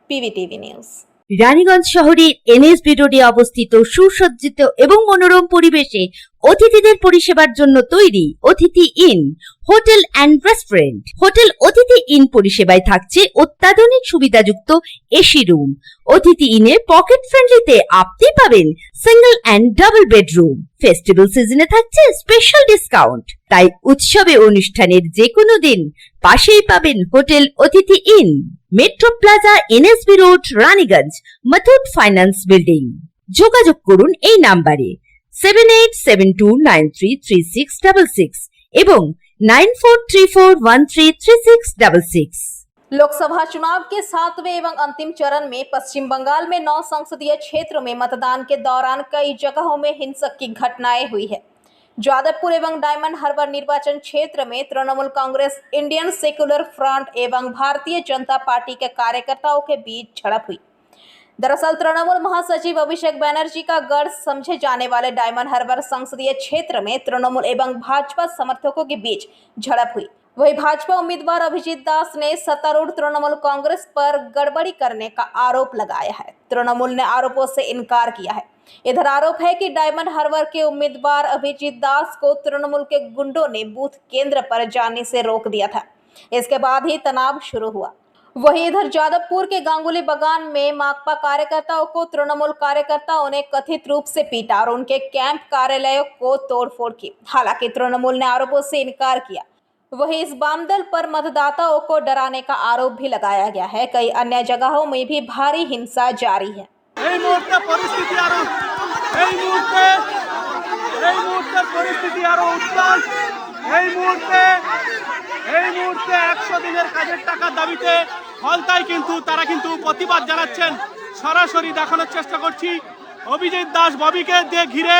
PVTV न्यूज। রানীগঞ্জ শহরের এনএসবি রোডে অবস্থিত সুসজ্জিত এবং মনোরম পরিবেশে অতিথিদের পরিষেবার জন্য তৈরি অতিথি in hotel and restaurant. Hotel অতিথি ইন পরিষেবায় থাকছে অত্যাধুনিক সুবিধাযুক্ত এসি রুম। অতিথি ইনে পকেট ফ্রেন্ডলিতে আপনি পাবেন single and double bedroom. Festival সিজনে থাকছে স্পেশাল ডিসকাউন্ট। তাই উৎসবে অনুষ্ঠানের যে কোনো দিন পাশেই পাবেন হোটেল অতিথি in, metro plaza, NSB road, Raniganj, Muthoot finance building. যোগাযোগ করুন এই নাম্বারে 7872933666 এবং 9434133666। लोकसभा चुनाव के 7वें एवं अंतिम चरण में पश्चिम बंगाल में 9 संसदीय क्षेत्रों में मतदान के दौरान कई जगहों में हिंसक की घटनाएं हुई है। जादवपुर एवं डायमंड हार्बर निर्वाचन क्षेत्र में Trinamool Congress, Indian secular front एवं भारतीय जनता पार्टी के कार्यकर्ताओं के बीच झड़प हुई। दरअसल तृणमूल महासचिव अभिषेक बैनर्जी का गढ़ समझे जाने वाले डायमंड हार्बर संसदीय क्षेत्र में तृणमूल एवं भाजपा समर्थकों के बीच झड़प हुई। वही भाजपा उम्मीदवार अभिजीत दास ने सत्तारूढ़ तृणमूल कांग्रेस पर गड़बड़ी करने का आरोप लगाया है। तृणमूल ने आरोपों से इनकार किया है। इधर आरोप है कि डायमंड हार्बर के उम्मीदवार अभिजीत दास को तृणमूल के गुंडों ने बूथ केंद्र पर जाने से रोक दिया था। इसके बाद ही तनाव शुरू हुआ। वहीं इधर जादवपुर के गांगुली बागान में माकपा कार्यकर्ताओं को तृणमूल कार्यकर्ताओं ने कथित रूप से पीटा और उनके कैंप कार्यालयों को तोड़फोड़ की। हालांकि तृणमूल ने आरोपों से इनकार किया। वहीं इस वामदल पर मतदाताओं को डराने का आरोप भी लगाया गया है। कई अन्य जगहों में भी भारी हिंसा जारी है। परिस्थिति আরো উত্তাল। এই মুহূর্তে 100 দিনের কাজের টাকার দাবিতে হলতায় তারা প্রতিবাদ জানাচ্ছেন। সরাসরি দেখানোর চেষ্টা করছি অভিজিৎ দাস ববিকে দিয়ে ঘিরে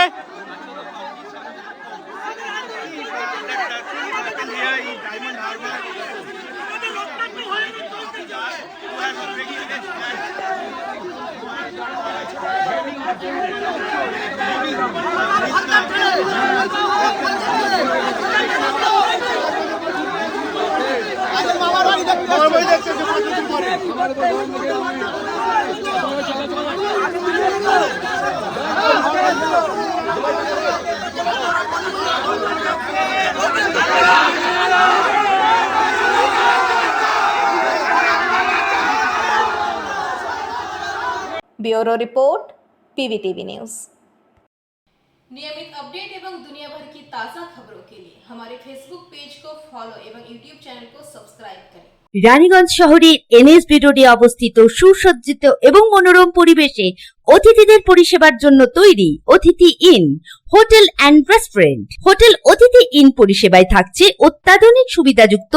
ब्यूरो रिपोर्ट, पीवीटीवी न्यूज। नियमित अपडेट एवं दुनिया भर की ताज़ा खबरों के लिए हमारे फेसबुक पेज को फॉलो एवं यूट्यूब चैनल को सब्सक्राइब करें। রানীগঞ্জ শহরের এনএসবি রোডে অবস্থিত সুসজ্জিত এবং মনোরম পরিবেশে অতিথিদের পরিষেবার জন্য তৈরি অতিথি in hotel and restaurant. Hotel অতিথি ইন পরিষেবায় থাকছে অত্যাধুনিক সুবিধাযুক্ত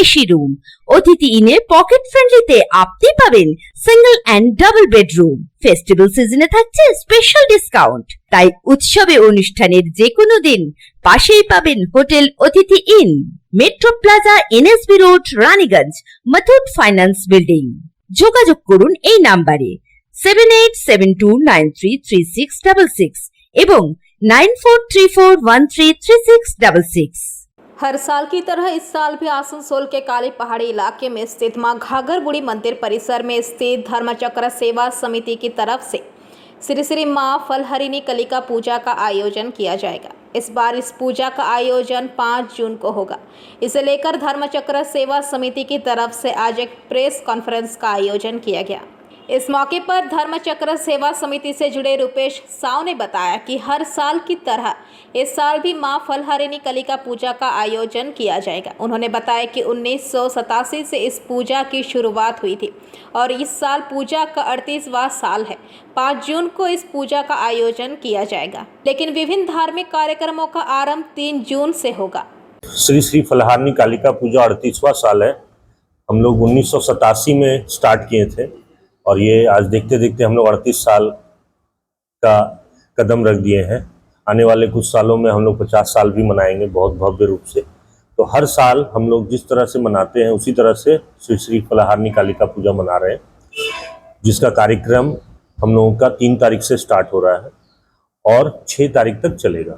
এসি রুম। অতিথি ইনে পকেট ফ্রেন্ডলিতে আপনি পাবেন single and double bedroom. Festival সিজনে থাকছে স্পেশাল ডিসকাউন্ট। তাই উৎসবে অনুষ্ঠানের যে কোনো দিন পাশেই পাবেন হোটেল অতিথি in, metro plaza, NSB road, Raniganj, Muthoot finance building. যোগাযোগ করুন এই নাম্বারে 7872933666 এবং 9434133666। हर साल की तरह इस साल भी आसनसोल के काली पहाड़ी इलाके में स्थित मां घाघर बुढ़ी मंदिर परिसर में स्थित धर्मचक्र सेवा समिति की तरफ से श्री श्री मां फलहरिणी कलिका पूजा का आयोजन किया जाएगा। इस बार इस पूजा का आयोजन 5 जून को होगा। इसे लेकर धर्मचक्र सेवा समिति की तरफ से आज एक प्रेस कॉन्फ्रेंस का आयोजन किया गया। इस मौके पर धर्मचक्र सेवा समिति से जुड़े रूपेश साव ने बताया कि हर साल की तरह इस साल भी मां फलहरिणी कलिका पूजा का आयोजन किया जाएगा। उन्होंने बताया कि 1987 से इस पूजा की शुरुआत हुई थी और इस साल पूजा का 38वां साल है। 5 जून को इस पूजा का आयोजन किया जाएगा, लेकिन विभिन्न धार्मिक कार्यक्रमों का आरंभ 3 जून से होगा। श्री श्री फलहारिणी कालिका पूजा 38वां साल है। हम लोग 1987 में स्टार्ट किए थे और ये आज देखते देखते हम लोग 38 साल का कदम रख दिए हैं। आने वाले कुछ सालों में हम लोग 50 साल भी मनाएंगे बहुत भव्य रूप से। तो हर साल हम लोग जिस तरह से मनाते हैं उसी तरह से श्री श्री फलहारिणी कालिका पूजा मना रहे हैं, जिसका कार्यक्रम हम लोगों का 3 तारीख से स्टार्ट हो रहा है और 6 तारीख तक चलेगा।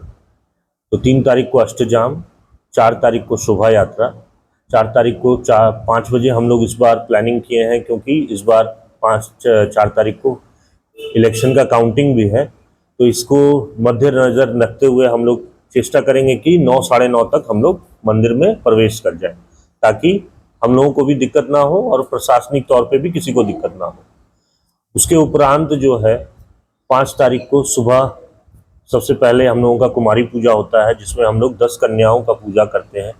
तो 3 तारीख को अष्टजाम, 4 तारीख को शोभा यात्रा, 4 तारीख को 5 बजे हम लोग इस बार प्लानिंग किए हैं, क्योंकि इस बार 4 तारीख को इलेक्शन का काउंटिंग भी है, तो इसको मद्देनजर रखते हुए हम लोग चेष्टा करेंगे कि 9 साढ़े 9 तक हम लोग मंदिर में प्रवेश कर जाए, ताकि हम लोगों को भी दिक्कत ना हो और प्रशासनिक तौर पे भी किसी को दिक्कत ना हो। उसके उपरांत जो है 5 तारीख को सुबह सबसे पहले हम लोगों का कुमारी पूजा होता है, जिसमें हम लोग 10 कन्याओं का पूजा करते हैं,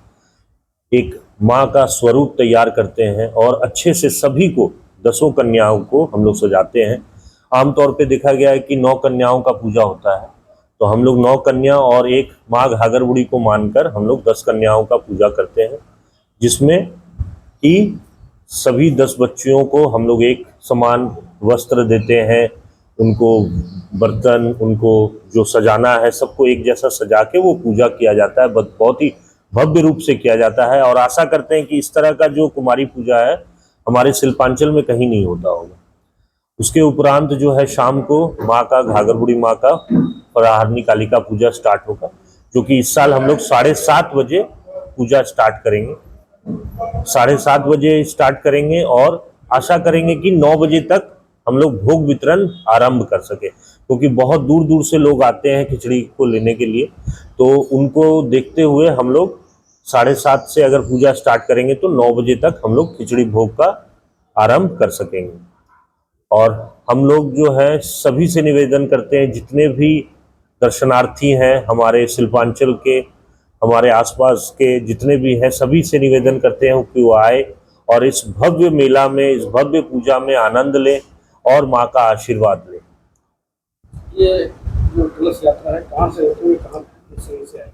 एक माँ का स्वरूप तैयार करते हैं और अच्छे से सभी को 10 कन्याओं को हम लोग सजाते हैं। आमतौर पे देखा गया है कि 9 कन्याओं का पूजा होता है, तो हम लोग 9 कन्या और एक माँ घाघर बुढ़ी को मानकर हम लोग 10 कन्याओं का पूजा करते हैं, जिसमें कि सभी 10 बच्चियों को हम लोग एक समान वस्त्र देते हैं, उनको बर्तन, उनको जो सजाना है सबको एक जैसा सजा के वो पूजा किया जाता है, बहुत ही भव्य रूप से किया जाता है। और आशा करते हैं कि इस तरह का जो कुमारी पूजा है हमारे शिल्पांचल में कहीं नहीं होता होगा। उसके उपरांत जो है शाम को माँ का, घाघर बुढ़ी माँ का फराहरनी कालिका पूजा स्टार्ट होगा, जो कि इस साल हम लोग 7:30 बजे पूजा स्टार्ट करेंगे। 7:30 बजे स्टार्ट करेंगे और आशा करेंगे कि 9 बजे तक हम लोग भोग वितरण आरंभ कर सके, क्योंकि बहुत दूर दूर से लोग आते हैं खिचड़ी को लेने के लिए, तो उनको देखते हुए हम लोग 7:30 से अगर पूजा स्टार्ट करेंगे तो 9 बजे तक हम लोग खिचड़ी भोग का आरंभ कर सकेंगे। और हम लोग जो है सभी से निवेदन करते हैं, जितने भी दर्शनार्थी हैं हमारे शिल्पांचल के, हमारे आसपास के जितने भी हैं, सभी से निवेदन करते हैं कि वो आए और इस भव्य मेला में, इस भव्य पूजा में आनंद लें और माँ का आशीर्वाद लें। ये जो कलश यात्रा है कहाँ से होती है, कहाँ से है?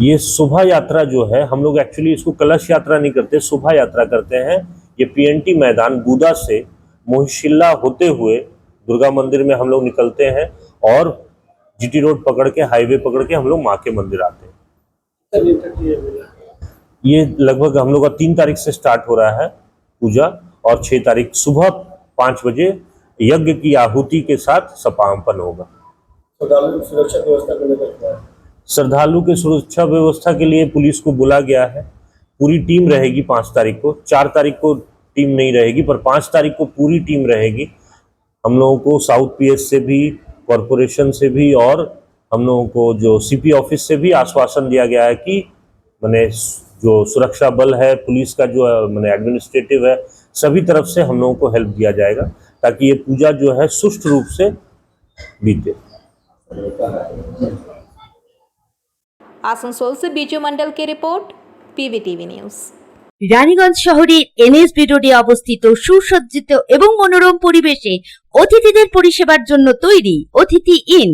ये शोभा यात्रा जो है, हम लोग एक्चुअली इसको कलश यात्रा नहीं करते, शोभा यात्रा करते हैं। ये पीएनटी मैदान बूदा से मोहिशिल्ला होते हुए दुर्गा मंदिर में हम लोग निकलते हैं और जीटी रोड पकड़ के, हाईवे पकड़ के हम लोग माँ के मंदिर आते हैं। ये लगभग हम लोग का 3 तारीख से स्टार्ट हो रहा है पूजा और 6 तारीख सुबह 5 बजे यज्ञ की आहुति के साथ समापन होगा। श्रद्धालु के सुरक्षा व्यवस्था के लिए पुलिस को बुला गया है, पूरी टीम रहेगी 5 तारीख को। 4 तारीख को टीम नहीं रहेगी, पर 5 तारीख को पूरी टीम रहेगी। हम लोगों को साउथ पीएस से भी, कॉरपोरेशन से भी और हम लोगों को जो सीपी ऑफिस से भी आश्वासन दिया गया है कि मैंने जो सुरक्षा बल है, पुलिस का जो मैंने एडमिनिस्ट्रेटिव है, सभी तरफ से हम लोगों को हेल्प दिया जाएगा, ताकि ये पूजा जो है सुष्ठु रूप से बीते। आसनसोल से बीजू मंडल की रिपोर्ट, पीवीटीवी न्यूज। রানীগঞ্জ শহরের এনএসবি রোডে অবস্থিত সুসজ্জিত এবং মনোরম পরিবেশে অতিথিদের পরিষেবার জন্য তৈরি অতিথি in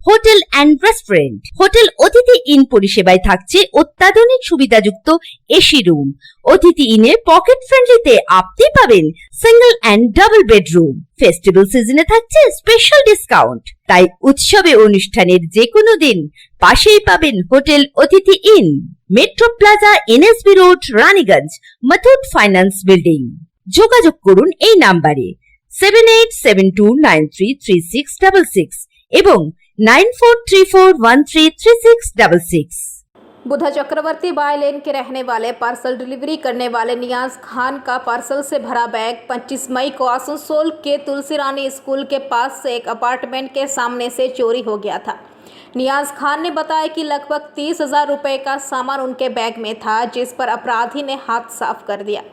hotel and restaurant. Hotel অতিথি ইন পরিষেবায় থাকছে অত্যাধুনিক সুবিধাযুক্ত এসি রুম। অতিথি ইনে পকেট ফ্রেন্ডলিতে আপনি পাবেন single and double bedroom. Festival সিজনে থাকছে স্পেশাল ডিসকাউন্ট, তাই উৎসবে অনুষ্ঠানের যে কোনো দিন পাশেই পাবেন হোটেল অতিথি in, metro plaza, NSB road, Raniganj, Muthoot finance building. যোগাযোগ করুন এই নাম্বারে 7872933666 এবং 9434133666। बुधा चक्रवर्ती बाय लेन के रहने वाले पार्सल डिलीवरी करने वाले नियाज खान का पार्सल से भरा बैग 25 मई को आसनसोल के तुलसी रानी स्कूल के पास से एक अपार्टमेंट के सामने से चोरी हो गया था। नियाज खान ने बताया कि लगभग 30,000 रुपए का सामान उनके बैग में था, जिस पर अपराधी ने हाथ साफ कर दिया।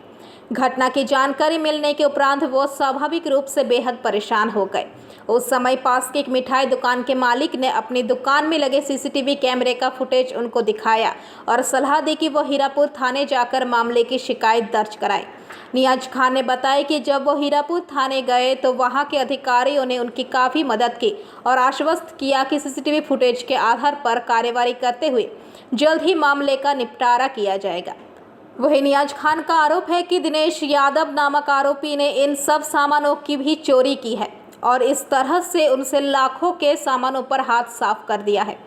घटना की जानकारी मिलने के उपरांत वो स्वाभाविक रूप से बेहद परेशान हो गए। उस समय पास की एक मिठाई दुकान के मालिक ने अपनी दुकान में लगे सीसीटीवी कैमरे का फुटेज उनको दिखाया और सलाह दी कि वो हीरापुर थाने जाकर मामले की शिकायत दर्ज कराए। नियाज खान ने बताया कि जब वो हीरापुर थाने गए तो वहां के अधिकारियों ने उनकी काफ़ी मदद की और आश्वस्त किया कि सीसीटीवी फुटेज के आधार पर कार्यवाही करते हुए जल्द ही मामले का निपटारा किया जाएगा। वहीं नियाज खान का आरोप है कि दिनेश यादव नामक आरोपी ने इन सब सामानों की भी चोरी की है और इस तरह से उनसे लाखों के सामानों पर हाथ साफ कर दिया है।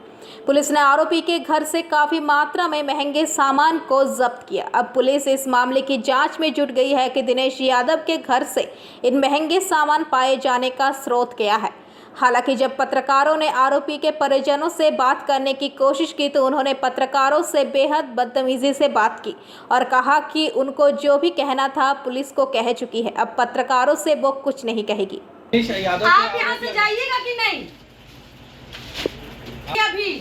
पुलिस ने आरोपी के घर से काफ़ी मात्रा में महंगे सामान को जब्त किया। अब पुलिस इस मामले की जांच में जुट गई है कि दिनेश यादव के घर से इन महंगे सामान पाए जाने का स्रोत क्या है। हालांकि जब पत्रकारों ने आरोपी के परिजनों से बात करने की कोशिश की तो उन्होंने पत्रकारों से बेहद बदतमीजी से बात की और कहा कि उनको जो भी कहना था पुलिस को कह चुकी है, अब पत्रकारों से वो कुछ नहीं कहेगी। आप यहाँ से जाइएगा कि नहीं? अभी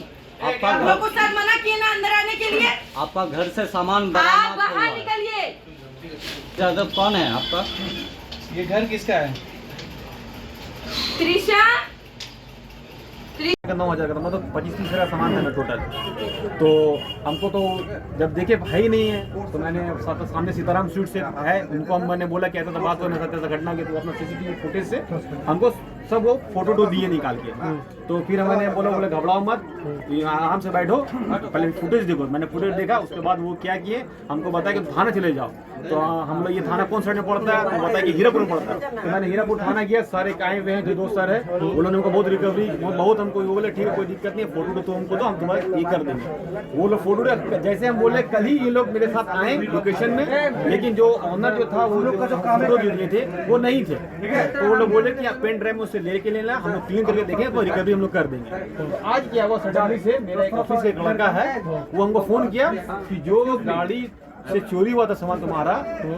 हम लोग को सर मना किए ना अंदर आने के लिए। आपका घर से सामान आप बाहर निकलिए। जादव कौन है आपका? ये घर किसका है? त्रिशा करना हो जाएगा, मतलब 25-30 हज़ार सामान है टोटल। तो हमको तो जब देखे भाई नहीं है तो मैंने सामने सीताराम स्वीट से है, उनको मैंने बोला कि ऐसा बात हो नहीं सकता, घटना की तो अपना सीसीटीवी फुटेज से हमको सब वो फोटो दिए निकाल के। तो फिर मैंने बोला घबराओ मत, आराम से बैठो, पहले फुटेज देखो। मैंने फुटेज देखा, उसके बाद वो क्या किए, हमको बताया कि थाना चले जाओ। तो हम लोग ये थाना कौन साइड में पड़ता है, तो बताया कि हीरापुर में पड़ता है। तो मैंने हीरापुर थाना गया, सारे आए हुए हैं जो दोस्त सर है, उन्होंने हमको बहुत रिकवरी बहुत हमको बोले ठीक है कोई दिक्कत नहीं है, फोटो तो हमको दो, हम तुम्हारे ये कर देंगे। वो लोग फोटो जैसे हम बोले कल ही ये लोग मेरे साथ आए लोकेशन में, लेकिन जो ऑनर जो था वो लोग का जो फोटो जो दिए थे वो नहीं थे। तो वो लोग बोले कि आप पेन ड्राइव में उससे लेके लेना, हम लोग क्लीन करके देखें तो रिकवरी हम लोग कर देंगे। तो आज क्या हुआ, सडनली से मेरा एक ऑफिस का एक लड़का है, वो हमको फोन किया कि जो गाड़ी से चोरी हुआ था सामान तुम्हारा,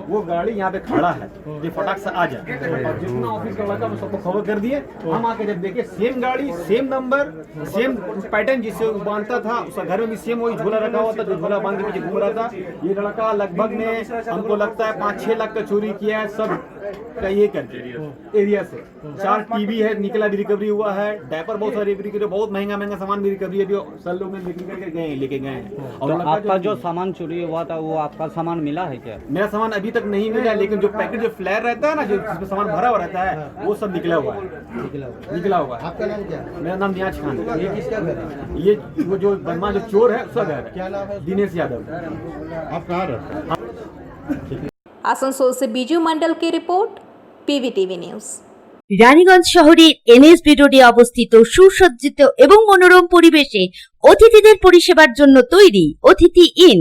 वो गाड़ी यहाँ पे खड़ा है, ये फटाक से आ जाए। और जितना ऑफिस का लड़का वो सबको खबर कर दिए। हम आके जब देखे सेम गाड़ी, सेम नंबर, सेम पैटर्न जिससे बांधता था, उसका घर में भी सेम वही झोला रखा हुआ था जो झोला बांध के पीछे घूम रहा था। ये लड़का लगभग ने हमको लगता है 5-6 लाख का चोरी किया है, सब का ये करके एरिया से। 4 टीवी है निकला भी रिकवरी हुआ है, डायपर बहुत सारे रिकवरी, बहुत महंगा सामान भी रिकवरी है, जो सर लोग लेके गए हैं। और आपका जो सामान चोरी हुआ था वो आपका सामान मिला है क्या? मेरा सामान अभी तक नहीं मिला, लेकिन जो पैकेट जो फ्लेयर रहता है ना, जो जिसमें सामान भरा हुआ रहता है, वो सब निकला हुआ है। आपका नाम क्या है? मेरा नाम नियाज खान है। ये किसका घर है? ये वो जो बदमाश जो चोर है उसका घर है। क्या नाम है? दिनेश यादव। आप कहाँ रहते हैं? आसनसोल से बीजू मंडल की रिपोर्ट, पीवीटीवी न्यूज। রানীগঞ্জ শহরের এনএসবি রোডে অবস্থিত সুসজ্জিত এবং মনোরম পরিবেশে অতিথিদের পরিষেবার জন্য তৈরি অতিথি in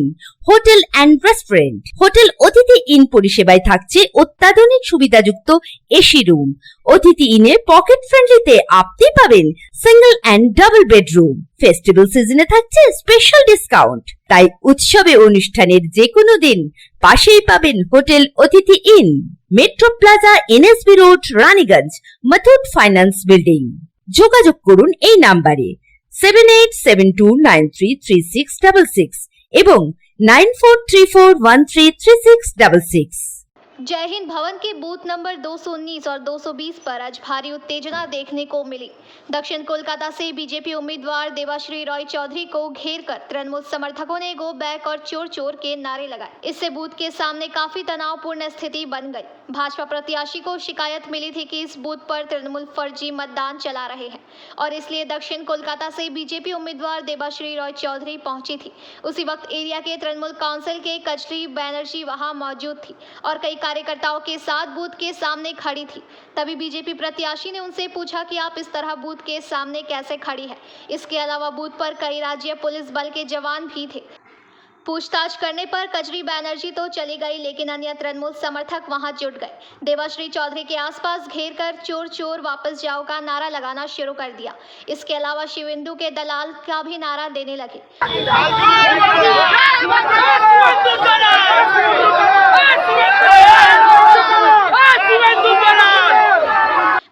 hotel and restaurant. Hotel অতিথি ইন পরিষেবায় থাকছে অত্যাধুনিক সুবিধাযুক্ত এসি রুম। অতিথি ইনের পকেট ফ্রেন্ডলিতে আপনি পাবেন single and double bedroom. Festival সিজনে থাকছে স্পেশাল ডিসকাউন্ট। তাই উৎসবে অনুষ্ঠানের যে কোনো দিন পাশেই পাবেন হোটেল অতিথি in, metro plaza, NSB road, Raniganj, Muthoot finance building. যোগাযোগ করুন এই নাম্বারে 7872933666 এবং 9434133666। जय हिंद भवन के बूथ नंबर 219 और 220 पर आज भारी उत्तेजना देखने को मिली। दक्षिण कोलकाता से बीजेपी उम्मीदवार देवाश्री रॉय चौधरी को घेरकर तृणमूल समर्थकों ने गो बैक और चोर चोर के नारे लगाए। इससे बूथ के सामने काफी तनावपूर्ण स्थिति बन गई। भाजपा प्रत्याशी को शिकायत मिली थी कि इस बूथ पर तृणमूल फर्जी मतदान चला रहे हैं और इसलिए दक्षिण कोलकाता से बीजेपी उम्मीदवार देवाश्री रॉय चौधरी पहुंची थी। उसी वक्त एरिया के तृणमूल काउंसिल के कजरी बैनर्जी वहां मौजूद थी और कई कार्यकर्ताओं के साथ बूथ के सामने खड़ी थी। तभी बीजेपी प्रत्याशी ने उनसे पूछा कि आप इस तरह बूथ के सामने कैसे खड़ी है। इसके अलावा बूथ पर कई राज्य पुलिस बल के जवान भी थे। पूछताछ करने पर कजरी बैनर्जी तो चली गई, लेकिन अन्य तृणमूल समर्थक वहां जुट गए। देवाश्री चौधरी के आसपास घेरकर चोर चोर वापस जाओ का नारा लगाना शुरू कर दिया। इसके अलावा शिवेंदु के दलाल का भी नारा देने लगे।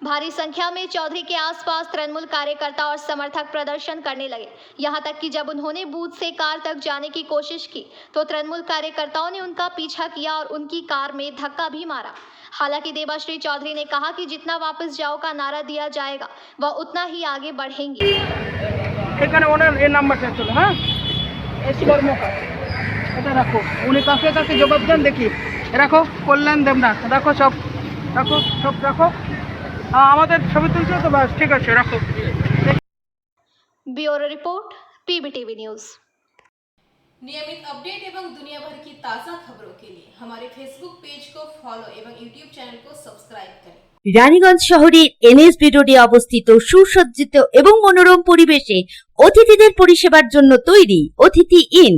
भारी संख्या में चौधरी के आसपास तृणमूल कार्यकर्ता और समर्थक प्रदर्शन करने लगे। यहां तक कि जब उन्होंने बूथ से कार तक जाने की कोशिश की तो तृणमूल कार्यकर्ताओं ने उनका पीछा किया और उनकी कार में धक्का भी मारा। हालांकि देवाश्री चौधरी ने कहा कि जितना वापस जाओ का नारा दिया जाएगा वह उतना ही आगे बढ़ेंगे। রাখো উনি কাকে কাকে জবাব দেন দেখি। রাখো কল্যাণ দেবনাথ, রাখো সব, রাখো সব রাখো। আমাদের ছবি তুলছো তো বাস, ঠিক আছে রাখো। Bureau report, PBTV news. नियमित अपडेट एवं दुनिया भर की ताज़ा खबरों के लिए हमारे फेसबुक पेज को फॉलो एवं यूट्यूब चैनल को सब्सक्राइब करें। রানীগঞ্জ শহরের এনএসবি রোডে অবস্থিত সুসজ্জিত এবং মনোরম পরিবেশে অতিথিদের পরিষেবার জন্য তৈরি অতিথি in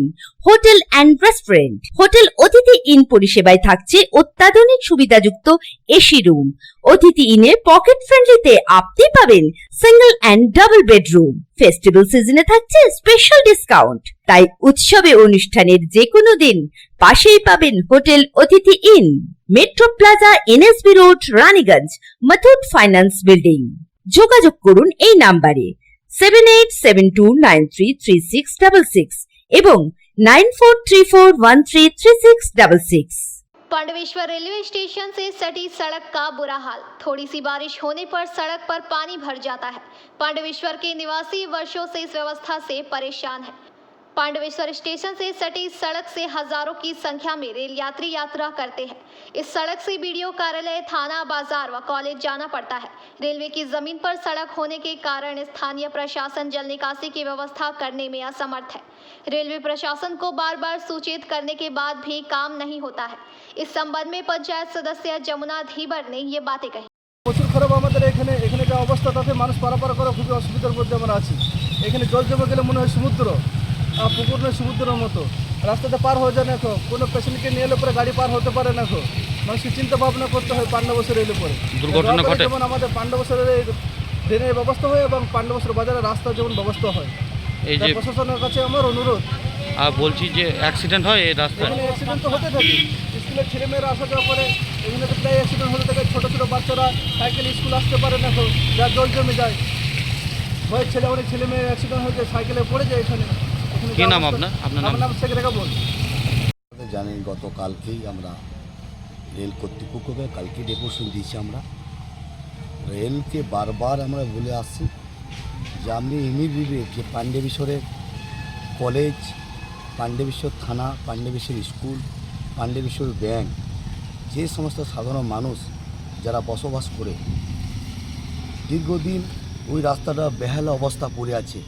hotel and restaurant. Hotel অতিথি ইন পরিষেবায় থাকছে অত্যাধুনিক সুবিধাযুক্ত এসি রুম। অতিথি ইনে পকেট ফ্রেন্ডলিতে আপনি পাবেন single and double bedroom. Festival সিজনে থাকছে স্পেশাল ডিসকাউন্ট। তাই উৎসবে অনুষ্ঠানের যে কোনো দিন পাশেই পাবেন হোটেল অতিথি in, metro plaza, NSB road, Raniganj, Muthoot finance building. যোগাযোগ করুন এই নাম্বারে 7872933666 এবং 9434133666। पांडवेश्वर रेलवे स्टेशन से सटी सड़क का बुरा हाल। थोड़ी सी बारिश होने पर सड़क पर पानी भर जाता है। पांडवेश्वर के निवासी वर्षों से इस व्यवस्था से परेशान है। पांडवेश्वर स्टेशन से सटी सड़क से हजारों की संख्या में रेल यात्री यात्रा करते हैं। इस सड़क से बीडीओ कार्यालय, थाना, बाजार व कॉलेज जाना पड़ता है। रेलवे की जमीन पर सड़क होने के कारण स्थानीय प्रशासन जल निकासी की व्यवस्था करने में असमर्थ है। रेलवे प्रशासन को बार बार सूचित करने के बाद भी काम नहीं होता है। इस संबंध में पंचायत सदस्य जमुना धीबर ने ये बातें कही। প্রচুর খারাপ আমাদের এখানে এখানে যে অবস্থা, তাতে মানুষ পারাপার করা খুবই অসুবিধার মধ্যে আমরা আছি। এখানে জল জমে গেলে মনে হয় সমুদ্র, পুকুর নয় সমুদ্রের মতো। রাস্তাতে পার হয়ে যায় না, কোনো পেশেন্টকে নিয়ে এলে পরে গাড়ি পার হতে পারে না। মানুষকে চিন্তা ভাবনা করতে হয় পাণ্ডবেশ্বর এলে পরে দুর্ঘটনা ঘটে। যেমন আমাদের পাণ্ডবেশ্বরের ট্রেনের ব্যবস্থা হয় এবং পাণ্ডবেশ্বর বাজারে রাস্তার যেমন ব্যবস্থা হয়, এই যে প্রশাসনের কাছে আমার অনুরোধ। বলছি যে অ্যাক্সিডেন্ট হয় এই রাস্তায়, অ্যাক্সিডেন্ট তো হতে থাকে। স্কুলের ছেলেমেয়েরা আসা যাওয়া করে, এখানে তো প্রায় অ্যাক্সিডেন্ট হতে থাকে। ছোটো ছোটো বাচ্চারা সাইকেল স্কুল আসতে পারে না, যা জল জমে যায়। ভয়ের ছেলে, অনেক ছেলে মেয়ে অ্যাক্সিডেন্ট হয়ে যায়, সাইকেলে পড়ে যায়। এখানে কি নাম আপনার? আমার নাম শেখ রেখা বল। জানেন গতকালকেই আমরা রেল কর্তৃপক্ষকে কালকে ডেপুটেশন দিয়েছি। আমরা রেলকে বারবার আমরা বলে আসছি যে আপনি ইমিডিয়েট যে পাণ্ডবেশ্বরের কলেজ, পাণ্ডবেশ্বর থানা, পাণ্ডবেশ্বর স্কুল, পাণ্ডবেশ্বর ব্যাংক, যে সমস্ত সাধারণ মানুষ যারা বসবাস করে দীর্ঘদিন ওই রাস্তাটা বেহাল অবস্থা পড়ে আছে।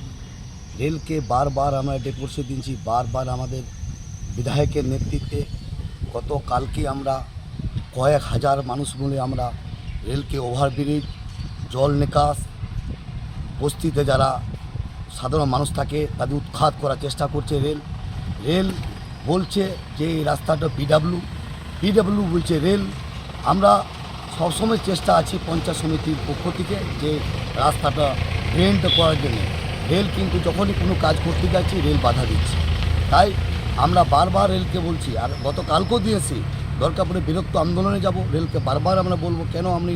রেলকে বারবার আমরা ডেপুটেশন দিয়েছি, বারবার আমাদের বিধায়কের নেতৃত্বে গতকালকে আমরা কয়েক হাজার মানুষ মিলে আমরা রেলকে ওভারব্রিজ, জল নিকাশ, বস্তিতে যারা সাধারণ মানুষ থাকে তাদের উৎখাত করার চেষ্টা করছে রেল বলছে যে এই রাস্তাটা পিডব্লিউ বলছে রেল। আমরা সবসময় চেষ্টা আছি পঞ্চায়েত সমিতির পক্ষ থেকে যে রাস্তাটা ড্রেনটা করার জন্য। রেল কিন্তু যখনই কোনো কাজ করতে যাচ্ছি রেল বাধা দিচ্ছে। তাই আমরা বারবার রেলকে বলছি, আর গতকালকেও দিয়েছি, দরকার পড়ে বিরক্ত আন্দোলনে যাব। রেলকে বারবার আমরা বলবো কেন আপনি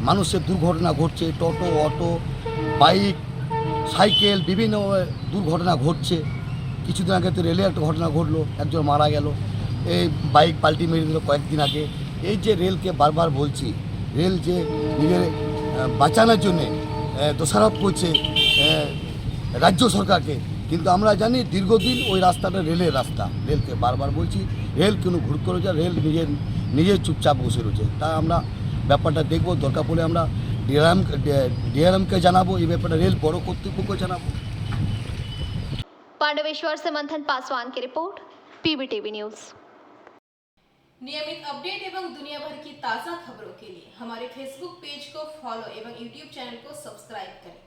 মানুষের দুর্ঘটনা ঘটছে, টোটো, অটো, বাইক, সাইকেল, বিভিন্ন দুর্ঘটনা ঘটছে। কিছুদিন আগে তো রেলে একটা ঘটনা ঘটলো, একজন মারা গেল, এই বাইক পাল্টি মেরে দিল কয়েকদিন আগে। এই যে রেলকে বারবার বলছি, রেল যে নিজের বাঁচানোর জন্যে দোষারোপ করছে রাজ্য সরকারকে, কিন্তু আমরা জানি দীর্ঘদিন ওই রাস্তাটা রেলের রাস্তা। রেলকে বারবার বলছি রেল কোনো ঘুর করে যায়, রেল নিজের চুপচাপ বসে রয়েছে। তাই আমরা ব্যাপারটা দেখব, দরকার পড়লে আমরা ডিআরএমকে জানাবো, এই ব্যাপারটা রেল বড় কর্তৃপক্ষকে জানাবো। पांडवेश्वर से मंथन पासवान की रिपोर्ट, पीबीटीवी न्यूज। नियमित अपडेट एवं दुनिया भर की ताज़ा खबरों के लिए हमारे फेसबुक पेज को फॉलो एवं यूट्यूब चैनल को सब्सक्राइब करें।